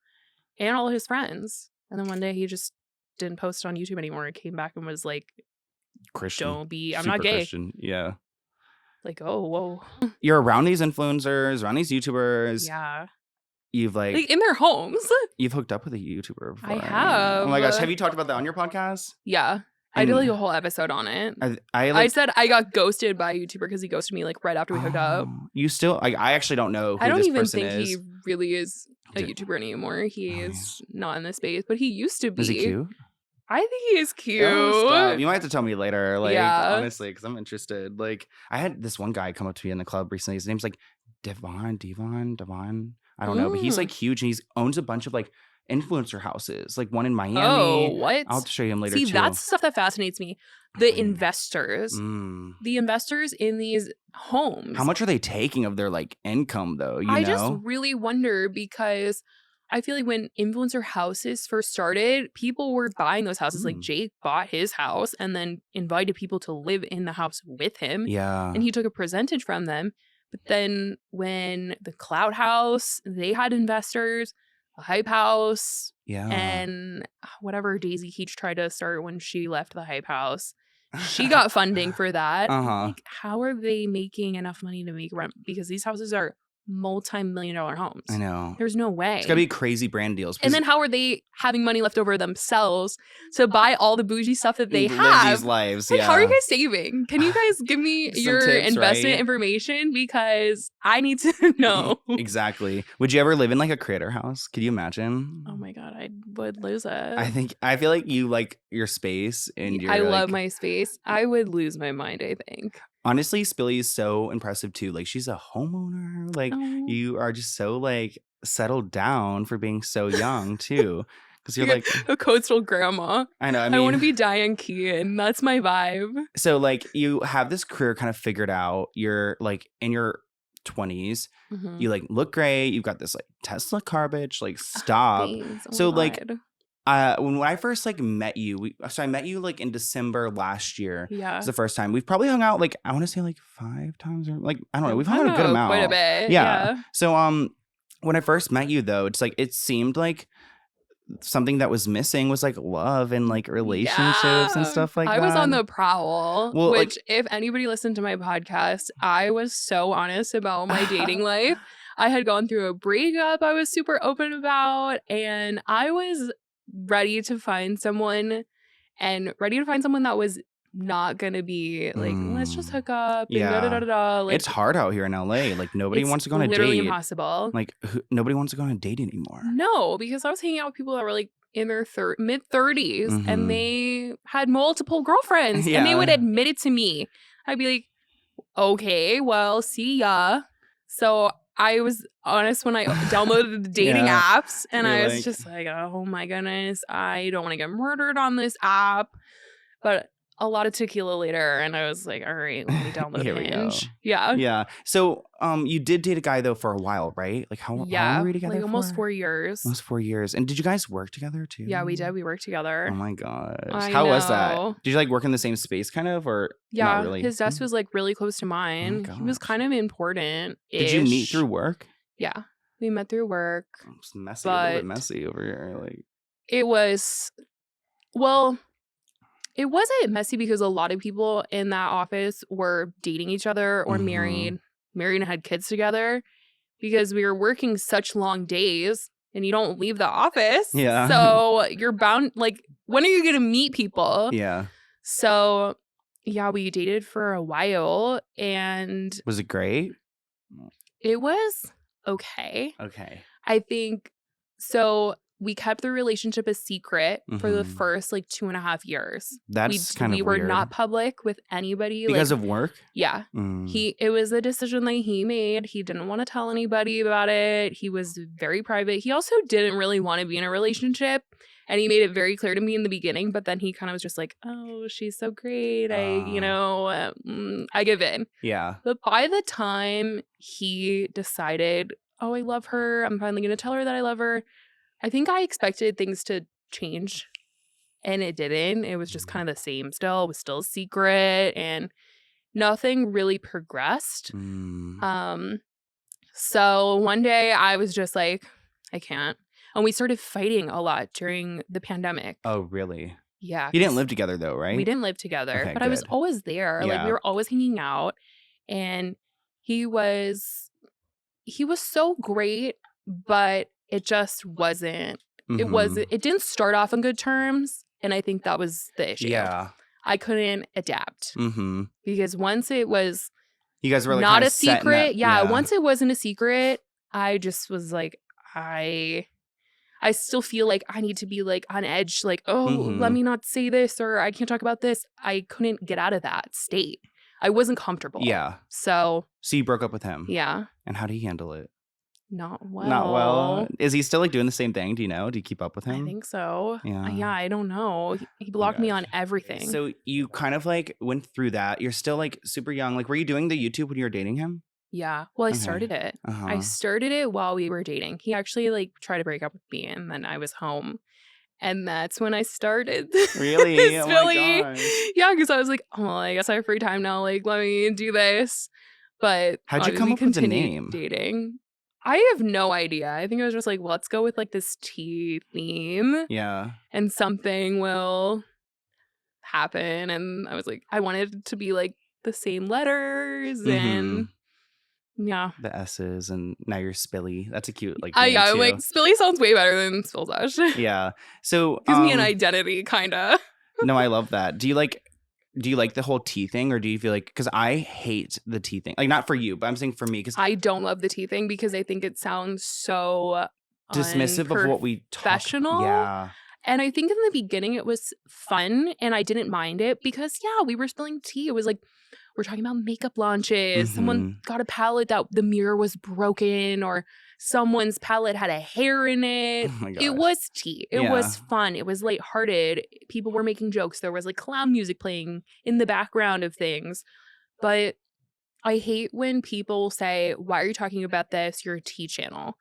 F: and all of his friends. And then one day he just didn't post on YouTube anymore and came back and was like,
E: Christian.
F: don't be, I'm
E: Super
F: not gay.
E: Christian. Yeah,
F: Like, oh, whoa.
E: you're around these influencers, around these YouTubers.
F: Yeah.
E: You've
F: Like in their homes.
E: you've hooked up with a YouTuber before.
F: I have.
E: Oh my gosh, have you talked about that on your podcast?
F: Yeah. I did like a whole episode on it.
E: I
F: said I got ghosted by a YouTuber because he ghosted me like right after we hooked up.
E: You still? I actually don't know who
F: I don't
E: this
F: even
E: person
F: think
E: is.
F: he really is a
E: Did-
F: YouTuber anymore. He
E: Oh,
F: is not in this space, but he used to be.
E: Is he cute?
F: I think he is cute.
E: Oh, stop. You might have to tell me later. Like,
F: Yeah.
E: honestly, because I'm interested. Like, I had this one guy come up to me in the club recently. His name's like Devon. I don't know, but he's
F: Mm.
E: like huge and he owns a bunch of like influencer houses, like one in Miami.
F: Oh, what?
E: I'll have to show you him later
F: See,
E: too.
F: that's the stuff that fascinates me. The
E: Mm.
F: investors.
E: Mm.
F: The investors in these homes.
E: How much are they taking of their like income though? You
F: I
E: know?
F: just really wonder because I feel like when influencer houses first started, people were buying those houses. Like
E: Mm.
F: Jake bought his house and then invited people to live in the house with him.
E: Yeah.
F: And he took a percentage from them. But then when the Cloud House, they had investors, the Hype House,
E: Yeah.
F: and whatever Daisy Keach tried to start when she left the Hype House. She got funding for that.
E: Uh-huh.
F: Like, how are they making enough money to make rent? Because these houses are multi-million-dollar homes.
E: I know.
F: There's no way.
E: It's gotta be crazy brand deals.
F: And then how are they having money left over themselves to buy all the bougie stuff that they
E: live
F: have?
E: these lives.
F: Like,
E: yeah.
F: how are you guys saving? Can you guys give me
E: Some
F: your
E: tips,
F: investment
E: right?
F: information? Because I need to know.
E: Exactly. Would you ever live in like a creator house? Could you imagine?
F: Oh my God, I would lose it.
E: I feel like you like your space and your
F: I love
E: like,
F: my space. I would lose my mind, I think.
E: honestly, Spilly is so impressive too. Like she's a homeowner. Like
F: Oh.
E: you are just so like settled down for being so young too. Because you're like
F: A coastal grandma.
E: I know, I
F: I
E: mean
F: want to be Diane Keaton. That's my vibe.
E: so like you have this career kind of figured out. You're like in your 20s.
F: Mhm.
E: You like look great. You've got this like Tesla car bitch. Like stop.
F: Thanks. Oh
E: So,
F: my
E: like,
F: God.
E: When I first like met you, so I met you like in December last year.
F: Yeah.
E: It's the first time. We've probably hung out like I want to say like 5 times or like I don't know. We've hung out a good amount.
F: Quite a bit.
E: Yeah. So when I first met you though, it's like it seemed like something that was missing was like love and like relationships and
F: Yeah.
E: stuff like
F: I
E: that.
F: was on the prowl,
E: Well,
F: which if anybody listened to my podcast, I was so honest about my dating life. I had gone through a breakup I was super open about, and I was ready to find someone that was not gonna be like, let's just hook up and
E: Yeah.
F: da da da da. Like,
E: It's hard out here in LA. Like nobody
F: it's
E: wants to go on a
F: literally
E: date.
F: impossible.
E: Like nobody wants to go on a date anymore.
F: No, because I was hanging out with people that were like in their mid 30s
E: Mhm.
F: and they had multiple girlfriends and they
E: Yeah.
F: would admit it to me. I'd be like, okay, well, see ya. So I was honest when I downloaded the dating
E: Yeah.
F: apps and
E: You're
F: I was
E: like-
F: just like, oh my goodness, I don't want to get murdered on this app. But a lot of tequila later and I was like, all right, let me download
E: Here we go.
F: Hinge. Yeah.
E: Yeah. So you did date a guy though for a while, right? Like how long were you together?
F: like almost
E: for?
F: 4 years.
E: Almost 4 years. And did you guys work together too?
F: Yeah, we did. We worked together.
E: Oh my gosh.
F: I
E: How was that?
F: know.
E: Did you like work in the same space kind of or
F: Yeah,
E: not really?
F: his desk was like really close to mine. He was
E: gosh.
F: kind of important.
E: Did you meet through work?
F: Yeah, we met through work.
E: It's messy, a little bit
F: But-
E: messy over here. Like
F: It was, well, it wasn't messy because a lot of people in that office were dating each other or
E: Mhm.
F: married and had kids together because we were working such long days and you don't leave the office.
E: Yeah.
F: So you're bound, like, when are you going to meet people?
E: Yeah.
F: So, yeah, we dated for a while, and
E: Was it great?
F: it was okay.
E: Okay.
F: I think so. We kept the relationship a secret for the
E: Mhm.
F: first like 2.5 years.
E: That's kind of
F: we were
E: weird.
F: not public with anybody
E: Because
F: like,
E: of work?
F: yeah.
E: Mm.
F: It was a decision that he made. He didn't want to tell anybody about it. He was very private. He also didn't really want to be in a relationship, and he made it very clear to me in the beginning, but then he kind of was just like, "Oh, she's so great. I give in."
E: Yeah.
F: But by the time he decided, "Oh, I love her. I'm finally going to tell her that I love her," I think I expected things to change, and it didn't. It was just kind of the same still. It was still a secret, and nothing really progressed.
E: Mm.
F: So one day I was just like, I can't. And we started fighting a lot during the pandemic.
E: Oh, really?
F: Yeah.
E: You didn't
F: 'cause
E: live together though, right?
F: We didn't live together,
E: Okay,
F: but I was
E: good.
F: always there. Like,
E: Yeah.
F: we were always hanging out, and he was so great, but it just wasn't.
E: Mhm.
F: It didn't start off on good terms, and I think that was the issue.
E: Yeah.
F: I couldn't adapt
E: Mm-hmm.
F: because once it was
E: You guys were like
F: not
E: kinda
F: a
E: set in
F: secret,
E: that-
F: yeah, once it wasn't a secret, I just was like, I still feel like I need to be like on edge, like, oh, let
E: Mhm.
F: me not say this, or I can't talk about this. I couldn't get out of that state. I wasn't comfortable.
E: Yeah.
F: So
E: So you broke up with him.
F: yeah,
E: And how do you handle it?
F: not well.
E: Not well. Is he still like doing the same thing? Do you know? Do you keep up with him?
F: I think so.
E: Yeah.
F: Yeah, I don't know. He blocked me on
E: gosh.
F: everything.
E: So you kind of like went through that. You're still like super young. Like, were you doing the YouTube when you were dating him?
F: yeah. Well, I
E: Okay.
F: started it. I
E: Uh-huh.
F: started it while we were dating. He actually like tried to break up with me, and then I was home. And that's when I started.
E: Really?
F: this
E: Oh my
F: really.
E: gosh.
F: Yeah, because I was like, oh, well, I guess I have free time now. Like, let me do this. But
E: How'd you come
F: we
E: up with the
F: continued
E: name?
F: dating. I have no idea. I think I was just like, let's go with like this tea theme,
E: Yeah.
F: and something will happen. And I was like, I wanted it to be like the same letters, and yeah.
E: The S's, and now you're Spilly. That's a cute like
F: I
E: name
F: yeah,
E: too.
F: like Spilly sounds way better than Spillsash.
E: Yeah. So
F: Gives me an identity, kind of.
E: No, I love that. Do you like the whole tea thing, or do you feel like, because I hate the tea thing, like not for you, but I'm saying for me, because
F: I don't love the tea thing because I think it sounds so
E: dismissive of what we talk.
F: unprofessional.
E: Yeah.
F: And I think in the beginning it was fun, and I didn't mind it because yeah, we were spilling tea. It was like we're talking about makeup launches. Someone got a palette that the mirror was broken, or someone's palette had a hair in it.
E: Oh my gosh.
F: It was tea. It
E: Yeah.
F: was fun. It was lighthearted. People were making jokes. There was like clown music playing in the background of things. But I hate when people say, "Why are you talking about this? You're a tea channel."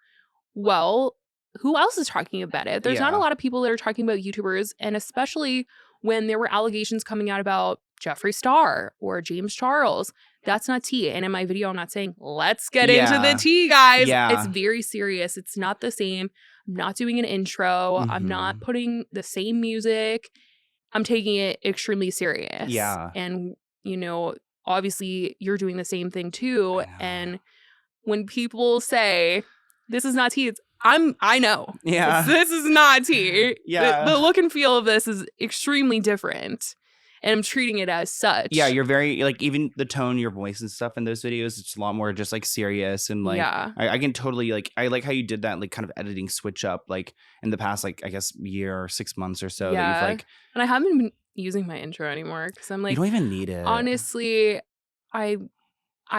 F: Well, who else is talking about it? There's not a
E: Yeah.
F: lot of people that are talking about YouTubers, and especially when there were allegations coming out about Jeffree Star or James Charles. That's not tea. And in my video, I'm not saying, let's get into
E: Yeah.
F: the tea, guys.
E: Yeah.
F: It's very serious. It's not the same. I'm not doing an intro. I'm not putting the same music. I'm taking it extremely serious.
E: Yeah.
F: And, you know, obviously you're doing the same thing too.
E: I know.
F: And when people say, this is not tea, it's I know.
E: Yeah.
F: This is not tea.
E: Yeah.
F: The look and feel of this is extremely different. And I'm treating it as such.
E: Yeah, you're very, like, even the tone, your voice and stuff in those videos, it's a lot more just, like, serious. And, like,
F: Yeah.
E: I can totally, like, I like how you did that, like, kind of editing switch up, like, in the past, like, I guess, year or 6 months or so.
F: Yeah.
E: That you've, like,
F: And I haven't been using my intro anymore because I'm
E: you
F: like,
E: don't even need it.
F: honestly, I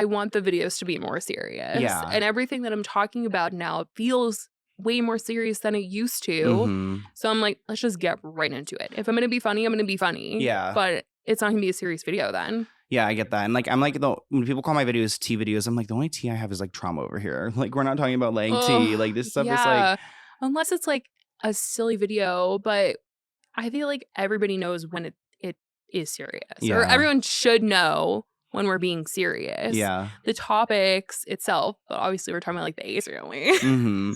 F: want the videos to be more serious.
E: Yeah.
F: And everything that I'm talking about now feels way more serious than it used to.
E: Mhm.
F: So I'm like, let's just get right into it. If I'm going to be funny, I'm going to be funny.
E: Yeah.
F: But it's not going to be a serious video then.
E: Yeah, I get that. And, like, I'm like, when people call my videos tea videos, I'm like, the only tea I have is, like, trauma over here. Like, we're not talking about laying tea. Like, this stuff is, like,
F: unless it's like a silly video, but I feel like everybody knows when it is serious. Or
E: Yeah.
F: everyone should know when we're being serious.
E: Yeah.
F: The topics itself, but obviously we're talking about like the Ace family.
E: Mm-hmm.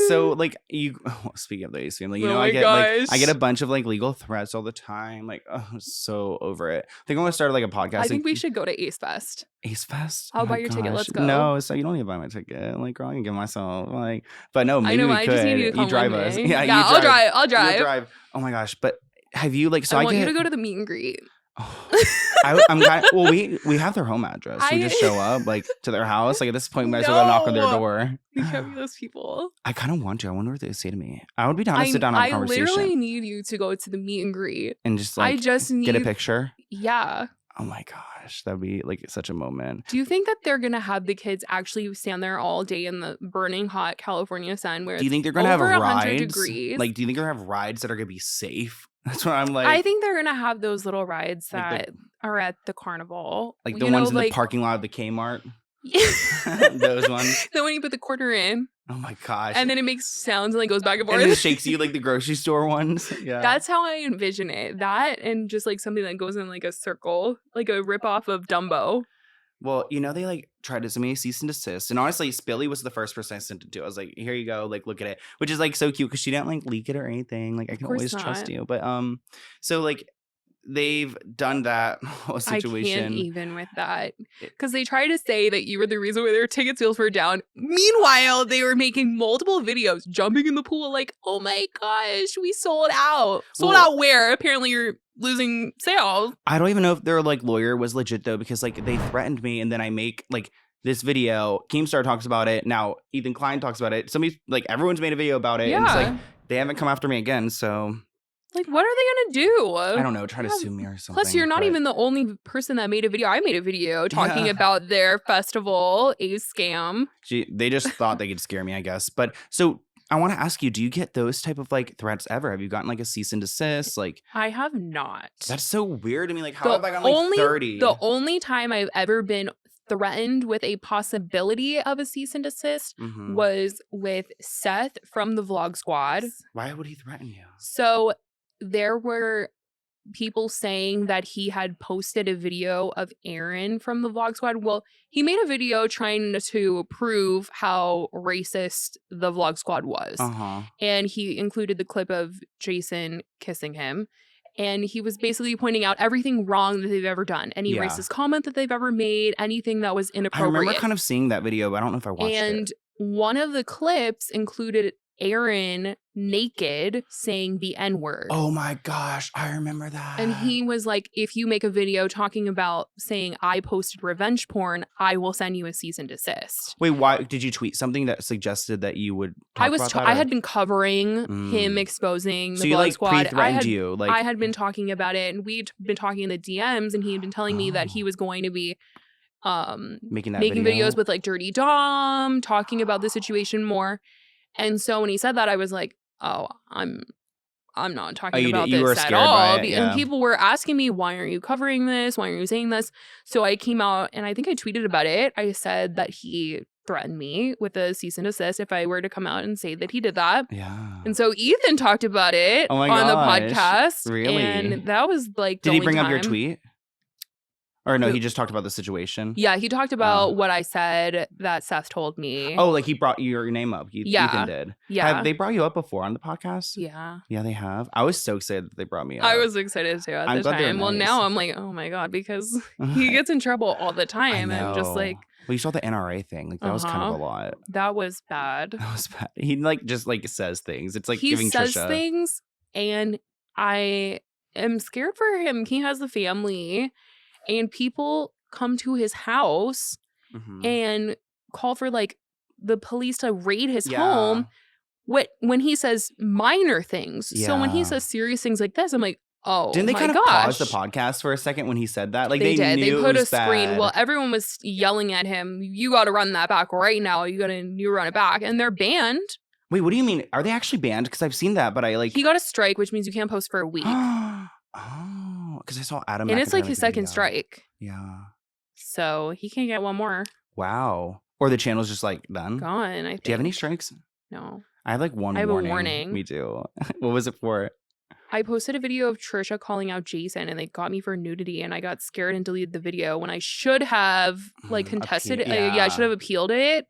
E: So like speaking of the Ace family,
F: Oh
E: I
F: my gosh.
E: I get a bunch of like legal threats all the time. Like, oh, I'm so over it. I think I'm gonna start like a podcast.
F: I think we should go to Ace Fest.
E: Ace Fest.
F: I'll
E: Oh
F: buy
E: my
F: your ticket.
E: gosh.
F: Let's go.
E: No, so you don't need to buy my ticket. Like, girl, I can give myself like. But no,
F: I
E: maybe
F: know.
E: we
F: I
E: could.
F: just need you to come
E: drive
F: with
E: us.
F: me.
E: Yeah,
F: Yeah,
E: you
F: I'll drive. I'll
E: You
F: drive.
E: drive. Oh my gosh! But have you like? So
F: I
E: I
F: want
E: get.
F: you to go to the meet and greet.
E: I'm kind of, well, we have their home address. We just show up like to their house. Like at this point, we might as well go knock on their
F: No.
E: door.
F: You can't be those people.
E: I kind of want to. I wonder what they say to me. I would be down to sit down and have a
F: I
E: conversation
F: literally need you to go to the meet and greet.
E: and just
F: I
E: like
F: just need
E: get a picture.
F: Yeah.
E: Oh my gosh, that'd be like such a moment.
F: Do you think that they're gonna have the kids actually stand there all day in the burning hot California sun where
E: Do you think they're
F: it's
E: gonna have
F: over 100
E: rides?
F: degrees?
E: Like, do you think they're gonna have rides that are gonna be safe? That's what I'm like.
F: I think they're gonna have those little rides
E: Like
F: that are at the carnival.
E: like
F: You
E: the ones in
F: know,
E: the
F: like-
E: parking lot of the Kmart. Those ones.
F: Then when you put the quarter in
E: Oh my gosh.
F: and then it makes sounds and like goes back and forth.
E: And then it shakes you like the grocery store ones. Yeah.
F: That's how I envision it. That and just like something that goes in like a circle, like a ripoff of Dumbo.
E: Well, they like tried to send me a cease and desist. And honestly, Billy was the first person I sent it to. I was like, here you go, like look at it. Which is like so cute because she didn't like leak it or anything. Like I can
F: course
E: always trust
F: not.
E: you. But so like they've done that whole situation.
F: I can't even with that. Because they try to say that you were the reason why their ticket sales were down. Meanwhile, they were making multiple videos, jumping in the pool like, oh my gosh, we sold out. Sold
E: Well-
F: out where? Apparently you're losing sales.
E: I don't even know if their like lawyer was legit though, because like they threatened me and then I make like this video. Keemstar talks about it. Now Ethan Klein talks about it. Somebody's like everyone's made a video about it. And it's
F: Yeah.
E: like they haven't come after me again. So
F: Like, what are they gonna do?
E: I don't know. Try to
F: Yeah.
E: sue me or something.
F: Plus, you're not
E: but-
F: even the only person that made a video. I made a video talking
E: Yeah.
F: about their festival, Ace Scam.
E: They just thought they could scare me, I guess. But so I want to ask you, do you get those type of like threats ever? Have you gotten like a cease and desist? Like
F: I have not.
E: that's so weird to me. Like how have I gotten like 30?
F: The only time I've ever been threatened with a possibility of a cease and desist
E: Mhm.
F: was with Seth from the Vlog Squad.
E: Why would he threaten you?
F: So there were people saying that he had posted a video of Aaron from the Vlog Squad. Well, he made a video trying to prove how racist the Vlog Squad was.
E: Uh-huh.
F: And he included the clip of Jason kissing him. And he was basically pointing out everything wrong that they've ever done. Any
E: Yeah.
F: racist comment that they've ever made, anything that was
E: I
F: inappropriate.
E: remember kind of seeing that video, but I don't know if I watched
F: And
E: it.
F: one of the clips included Aaron naked saying the N-word.
E: Oh my gosh, I remember that.
F: And he was like, if you make a video talking about saying I posted revenge porn, I will send you a cease and desist.
E: Wait, why did you tweet something that suggested that you would talk about that,
F: I
E: or-
F: had been covering
E: Mm.
F: him exposing the
E: So you
F: Vlog
E: like
F: Squad.
E: pre-threatened you like
F: I had been talking about it, and we'd been talking in the DMs, and he had been telling me that he
E: Oh.
F: was going to be
E: making that
F: making
E: video?
F: videos with like Dirty Dom, talking about the situation more. And so when he said that, I was like, oh, I'm not talking
E: you
F: about
E: did- you were
F: this at
E: scared by
F: all.
E: it, yeah.
F: And people were asking me, why aren't you covering this? Why aren't you saying this? So I came out and I think I tweeted about it. I said that he threatened me with a cease and desist if I were to come out and say that he did that.
E: Yeah.
F: And so Ethan talked about it
E: Oh my
F: on the
E: gosh.
F: podcast.
E: Really?
F: And that was like the
E: Did he
F: only
E: bring up your
F: time.
E: tweet? Or no,
F: Who-
E: he just talked about the situation.
F: Yeah, he talked about
E: Oh.
F: what I said that Seth told me.
E: Oh, like he brought your name up.
F: Yeah.
E: Ethan did.
F: yeah.
E: Have they brought you up before on the podcast?
F: Yeah.
E: Yeah, they have. I was so excited that they brought me up.
F: I was excited too at
E: I'm
F: the
E: glad they're
F: time. Well,
E: nice.
F: now I'm like, oh my God, because he gets in trouble all the time. And just like,
E: Well, you saw the NRA thing. Like that was kind of a lot.
F: that was bad.
E: That was bad. He like just like says things. It's like
F: He
E: giving
F: says
E: Trisha.
F: things, and I am scared for him. He has the family, and people come to his house
E: Mhm.
F: and call for like the police to raid his
E: Yeah.
F: home. When he says minor things. So when he
E: Yeah.
F: says serious things like this, I'm like, oh,
E: Didn't they
F: my
E: kind of
F: gosh.
E: pause the podcast for a second when he said that? Like
F: They did. They
E: knew it
F: put a
E: was
F: screen.
E: bad.
F: Well, everyone was yelling at him. You got to run that back right now. You run it back, and they're banned.
E: Wait, what do you mean? Are they actually banned? Because I've seen that, but I like.
F: He got a strike, which means you can't post for a week,
E: oh, because I saw Adam.
F: and it's like
E: McIntyre
F: his
E: make a
F: second
E: video.
F: strike.
E: Yeah.
F: So he can't get one more.
E: Wow. Or the channel's just like done.
F: Gone. I think.
E: Do you have any strikes?
F: No.
E: I have like one
F: I have a
E: warning.
F: warning.
E: Me too. What was it for?
F: I posted a video of Trisha calling out Jason, and they got me for nudity, and I got scared and deleted the video when I should have like contested it. Yeah, I should have appealed it,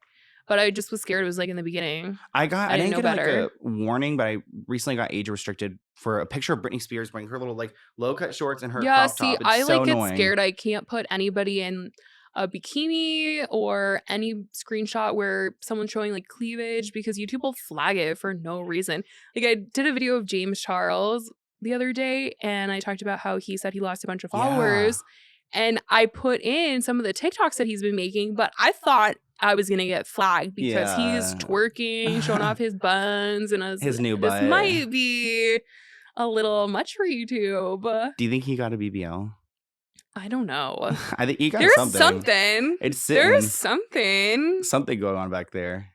F: but I just was scared. It was like in the beginning.
E: I didn't get
F: better.
E: like a warning, but I recently got age restricted for a picture of Britney Spears wearing her little like low cut shorts and her crop top. It's
F: I
E: so
F: like
E: annoying.
F: get scared. I can't put anybody in a bikini or any screenshot where someone's showing like cleavage because YouTube will flag it for no reason. Like I did a video of James Charles the other day and I talked about how he said he lost a bunch of followers and I put in some of the TikToks that he's been making, but I thought I was gonna get flagged because he's twerking, showing off his buns, and I was
E: his new butt.
F: This might be a little much for YouTube.
E: Do you think he got a BBL?
F: I don't know.
E: I think he got
F: There's
E: something. It's sitting.
F: There's something
E: going on back there.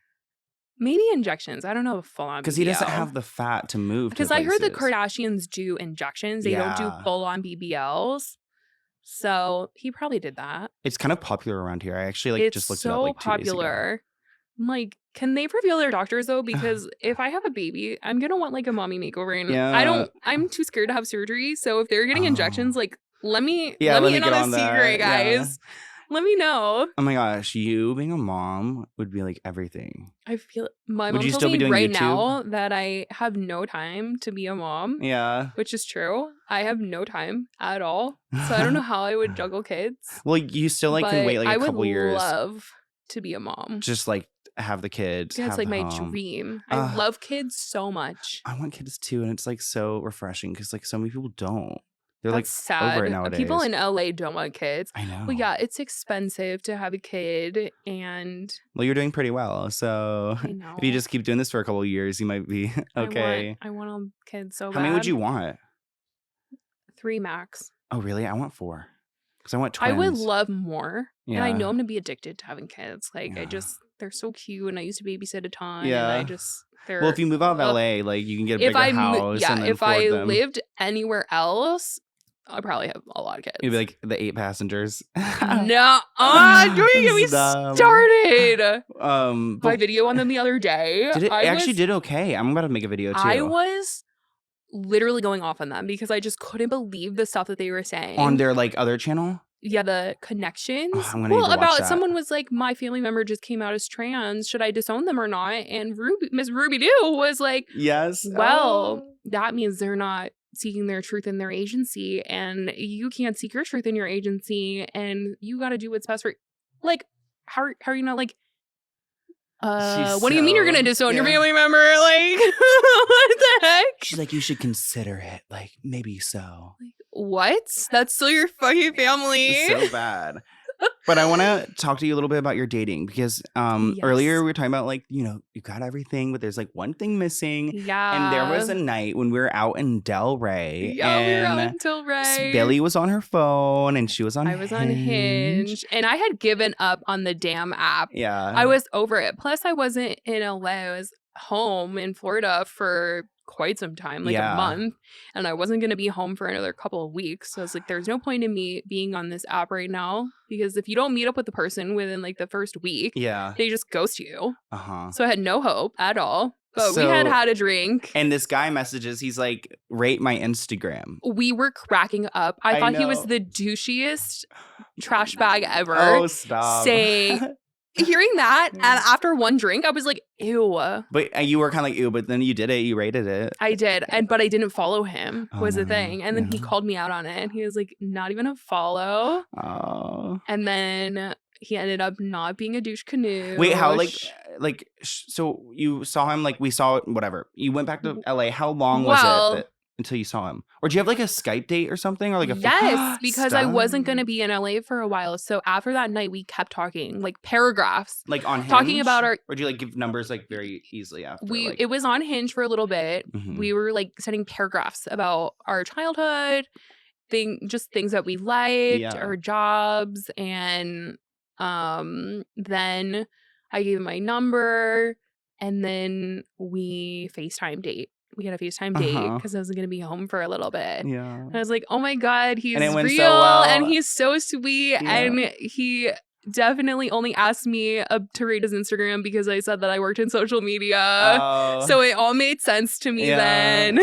F: Maybe injections. I don't know if full on
E: because he doesn't have the fat to move.
F: Because I heard the Kardashians do injections. They don't do full on BBLs. So he probably did that.
E: It's kind of popular around here. I actually just looked it up like 2 days ago.
F: I'm like, can they reveal their doctors though? Because if I have a baby, I'm gonna want like a mommy makeover. And I'm too scared to have surgery. So if they're getting injections, like let me in on the secret, guys. Let me know.
E: Oh my gosh, you being a mom would be like everything.
F: I feel my mom told me right now that I have no time to be a mom.
E: Yeah.
F: Which is true. I have no time at all. So I don't know how I would juggle kids.
E: Well, you still can wait like a couple years.
F: I would love to be a mom.
E: Just like have the kids.
F: Yeah, it's like my dream. I love kids so much.
E: I want kids too, and it's like so refreshing because like so many people don't. They're
F: That's
E: like
F: sad.
E: over it nowadays.
F: People in LA don't want kids.
E: I know.
F: Well, yeah, it's expensive to have a kid, and
E: well, you're doing pretty well. So
F: I know.
E: if you just keep doing this for a couple of years, you might be okay.
F: I want a kid so bad.
E: How many would you want?
F: 3 max.
E: Oh, really? I want 4 because I want twins.
F: I would love more.
E: Yeah.
F: And I know I'm gonna be addicted to having kids. Like they're so cute, and I used to babysit a ton.
E: Yeah.
F: And
E: well, if you move out of LA, like you can get a bigger house.
F: Yeah.
E: And then
F: if I
E: them.
F: lived anywhere else, I'd probably have a lot of kids.
E: You'd be like the 8 passengers.
F: No, don't even get me started. My video on them the other day.
E: It actually did okay. I'm about to make a video too.
F: I was literally going off on them because I just couldn't believe the stuff that they were saying
E: on their like other channel.
F: Yeah, the connections. Someone was like, my family member just came out as trans. Should I disown them or not? And Miss Ruby Doo was like,
E: yes.
F: Well, that means they're not seeking their truth in their agency, and you can't seek your truth in your agency, and you got to do what's best for. Like, how are you not like? What do you mean you're gonna disown your family member? Like, what the heck?
E: She's like, you should consider it. Like, maybe so.
F: Like, what? That's still your fucking family.
E: It's so bad. But I want to talk to you a little bit about your dating because earlier we were talking about like, you got everything, but there's like one thing missing.
F: Yeah.
E: And there was a night when we were out in Delray.
F: Yeah,
E: and
F: we were out in Delray.
E: Billy was on her phone and she was on
F: I was on Hinge. And I had given up on the damn app.
E: Yeah.
F: I was over it. Plus, I wasn't in LA. I was home in Florida for quite some time, like a month, and I wasn't going to be home for another couple of weeks. So I was like, there's no point in me being on this app right now because if you don't meet up with the person within like the first week, they just ghost you. So I had no hope at all. But we had a drink.
E: And this guy messages, he's like, rate my Instagram.
F: We were cracking up. I thought he was the douchiest trash bag ever.
E: Oh, stop.
F: Saying... Hearing that, and after one drink, I was like, ew.
E: But you were kind of like, ew, but then you did it. You rated it.
F: I did. But I didn't follow him was the thing. And then he called me out on it. And he was like, not even a follow.
E: Oh.
F: And then he ended up not being a douche canoe.
E: Wait, how so you saw him, like we saw whatever. You went back to LA. How long was it until you saw him? Or do you have like a Skype date or something? Or like a
F: Yes, because I wasn't going to be in LA for a while. So after that night, we kept talking, like paragraphs.
E: Like on Hinge?
F: Talking about our...
E: Or do you like give numbers like very easily after?
F: It was on Hinge for a little bit.
E: Mm-hmm.
F: We were like sending paragraphs about our childhood, just things that we liked, our jobs. And then I gave him my number and then we FaceTime date. We had a FaceTime date because I was going to be home for a little bit. Yeah. And I was like, oh my God, he's real
E: so well.
F: and he's so sweet. And he definitely only asked me to read his Instagram because I said that I worked in social media.
E: Oh.
F: So it all made sense to me then.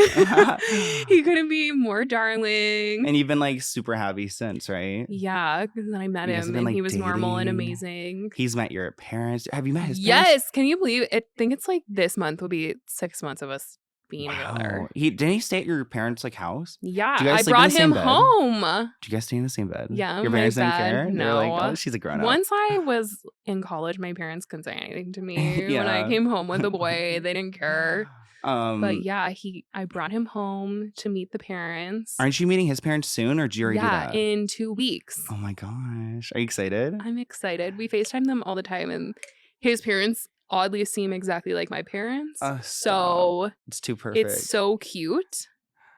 F: He couldn't be more darling.
E: And you've been like super happy since, right?
F: Yeah, because then I met
E: You guys have
F: him
E: been,
F: and
E: like,
F: he was normal and
E: dating.
F: amazing.
E: He's met your parents. Have you met his parents?
F: Yes, can you believe it? I think it's like this month will be 6 months of us being
E: Wow.
F: together.
E: Didn't he stay at your parents' like house?
F: Yeah,
E: Do you guys
F: I
E: sleep in
F: brought
E: the same
F: him
E: bed?
F: home.
E: Do you guys stay in the same bed?
F: Yeah,
E: Your
F: my
E: parents didn't
F: bed.
E: care? They're like,
F: No.
E: oh, she's a grown up.
F: Once I was in college, my parents couldn't say anything to me. When I
E: Yeah.
F: came home with a boy, they didn't care. But yeah, I brought him home to meet the parents.
E: Aren't you meeting his parents soon, or did you already do that?
F: In 2 weeks.
E: Oh my gosh. Are you excited?
F: I'm excited. We FaceTime them all the time, and his parents oddly seem exactly like my parents. So
E: it's too perfect.
F: it's so cute.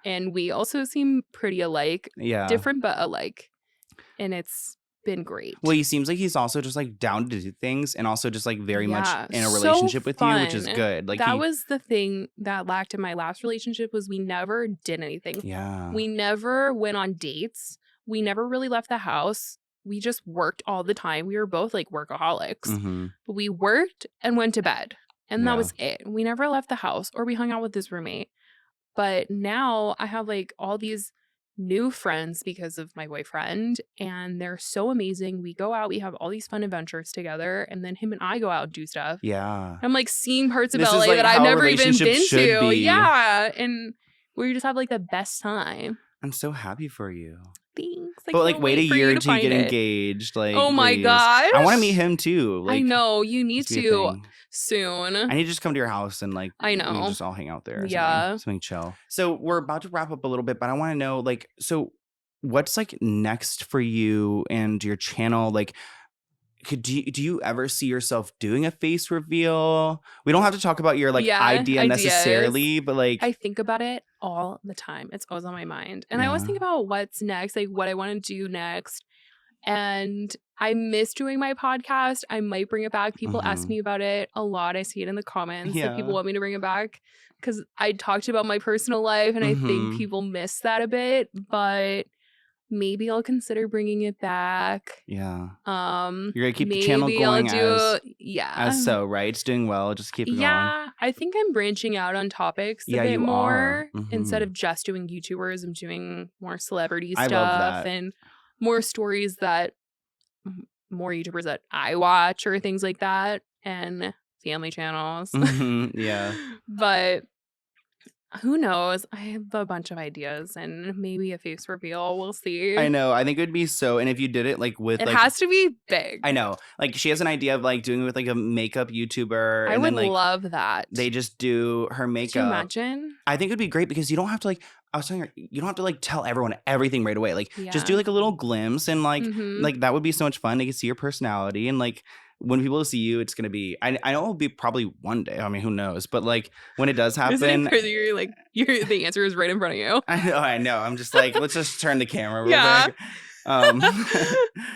F: And we also seem pretty alike.
E: Yeah.
F: Different but alike. And it's been great.
E: Well, he seems like he's also just like down to do things, and also just like very much in a
F: so
E: relationship with you, which is
F: fun.
E: good. Like
F: that was the thing that lacked in my last relationship was we never did anything.
E: Yeah.
F: We never went on dates. We never really left the house. We just worked all the time. We were both like workaholics.
E: Mm-hmm.
F: But we worked and went to bed. And that
E: Yeah.
F: was it. We never left the house or we hung out with his roommate. But now I have like all these new friends because of my boyfriend, and they're so amazing. We go out, we have all these fun adventures together, and then him and I go out and do stuff.
E: Yeah.
F: I'm like seeing parts of
E: This is,
F: LA
E: like,
F: that I've
E: how a
F: never even
E: relationship
F: been
E: should
F: to.
E: be.
F: Yeah. And we just have like the best time.
E: I'm so happy for you.
F: Thanks.
E: But like, wait a
F: for you
E: year
F: to
E: till you
F: find
E: get
F: it.
E: engaged. Like,
F: Oh my
E: please.
F: gosh.
E: I want to meet him too. Like,
F: I know. You need
E: let's be a
F: to
E: thing.
F: soon.
E: I need to just come to your house and like
F: I
E: we
F: know.
E: can just all hang out there. Or
F: Yeah.
E: something chill. So we're about to wrap up a little bit, but I want to know like, so what's like next for you and your channel? Like, do you ever see yourself doing a face reveal? We don't have to talk about your like idea
F: ideas.
E: necessarily, but like
F: I think about it all the time. It's always on my mind. And I always
E: Yeah.
F: think about what's next, like what I want to do next. And I miss doing my podcast. I might bring it back. People ask
E: Mhm.
F: me about it a lot. I see it in the comments.
E: Yeah.
F: Like people want me to bring it back because I talked about my personal life and I
E: Mhm.
F: think people miss that a bit. But maybe I'll consider bringing it back.
E: yeah.
F: You're
E: You're gonna keep the channel going as so, right? It's doing well. Just keep it going.
F: Yeah, I think I'm branching out on topics a
E: Yeah,
F: bit
E: you
F: more.
E: are.
F: Instead
E: Mhm.
F: of just doing YouTubers, I'm doing more celebrity
E: I
F: stuff
E: love that.
F: and more stories that more YouTubers that I watch or things like that, and family channels.
E: Mhm, yeah.
F: But who knows? I have a bunch of ideas and maybe a face reveal. We'll see.
E: I know. I think it would be so. And if you did it like with
F: It
E: like,
F: has to be big.
E: I know. Like she has an idea of like doing it with like a makeup YouTuber.
F: I
E: and
F: would
E: then, like,
F: love that.
E: they just do her
F: Could
E: makeup.
F: you imagine?
E: I think it'd be great because you don't have to like. I was telling her you don't have to like tell everyone everything right away. Like just do
F: Yeah.
E: like a little glimpse and like
F: Mhm.
E: like that would be so much fun. They can see your personality and like when people see you, it's gonna be. I know it'll be probably one day. I mean, who knows? But like when it does
F: Isn't
E: happen,
F: it crazy? You're like, the answer is right in front of you.
E: I know. I'm just like, let's just turn the camera real
F: Yeah.
E: quick.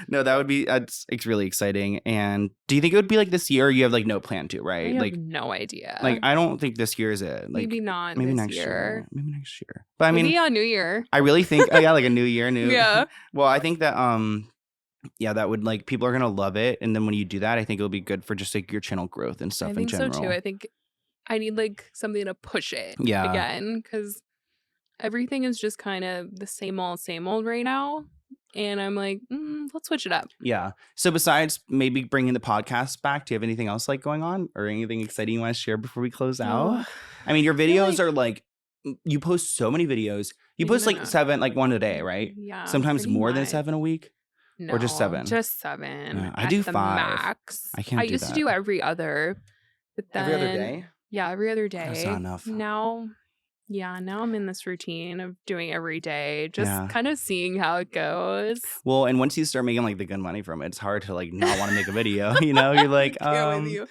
E: No, that would be it's really exciting. And do you think it would be like this year or you have like no plan to,
F: I
E: right?
F: have
E: Like
F: no idea.
E: I don't think this year is it. Like
F: maybe not
E: maybe
F: this
E: next
F: year.
E: Maybe next year. But I mean
F: Maybe on New Year.
E: I really think oh yeah, like a new year, new
F: Yeah.
E: Well, I think that yeah, that would like people are gonna love it. And then when you do that, I think it'll be good for just like your channel growth and stuff
F: I
E: in
F: think
E: general.
F: so too. I think I need like something to push it
E: Yeah.
F: again because everything is just kind of the same old right now. And I'm like, let's switch it up.
E: Yeah. So besides maybe bringing the podcast back, do you have anything else like going on or anything exciting you want to share before we close out?
F: Ugh.
E: I mean, your
F: feel
E: videos
F: like-
E: are like you post so many videos. You
F: Yeah.
E: post like 7, like one a day, right?
F: Yeah.
E: Sometimes
F: pretty
E: more than
F: much.
E: 7 a week. Or just 7?
F: Just 7.
E: Yeah, I
F: at
E: do
F: the
E: 5.
F: Max.
E: I can't
F: I
E: do
F: used to
E: that.
F: do every other. But then,
E: Every other day?
F: Yeah, every other day.
E: That's not enough.
F: Now I'm in this routine of doing every day, just
E: Yeah.
F: kind of seeing how it goes.
E: Well, and once you start making like the good money from it, it's hard to like not want to make a video. You know, you're like,
F: Go with you.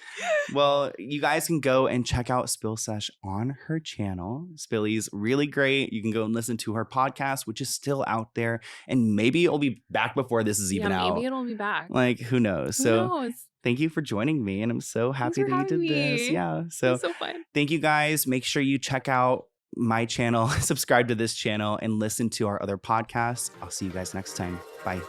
E: Well, you guys can go and check out Spill Sesh on her channel. Spilly's really great. You can go and listen to her podcast, which is still out there, and maybe it'll be back before this is even out.
F: Maybe it'll be back.
E: Like, who knows?
F: Who
E: So
F: knows?
E: thank you for joining me, and I'm so happy
F: for
E: that you
F: having
E: did this.
F: me.
E: Yeah.
F: It's
E: So
F: so fun.
E: thank you guys. Make sure you check out my channel, subscribe to this channel, and listen to our other podcasts. I'll see you guys next time. Bye.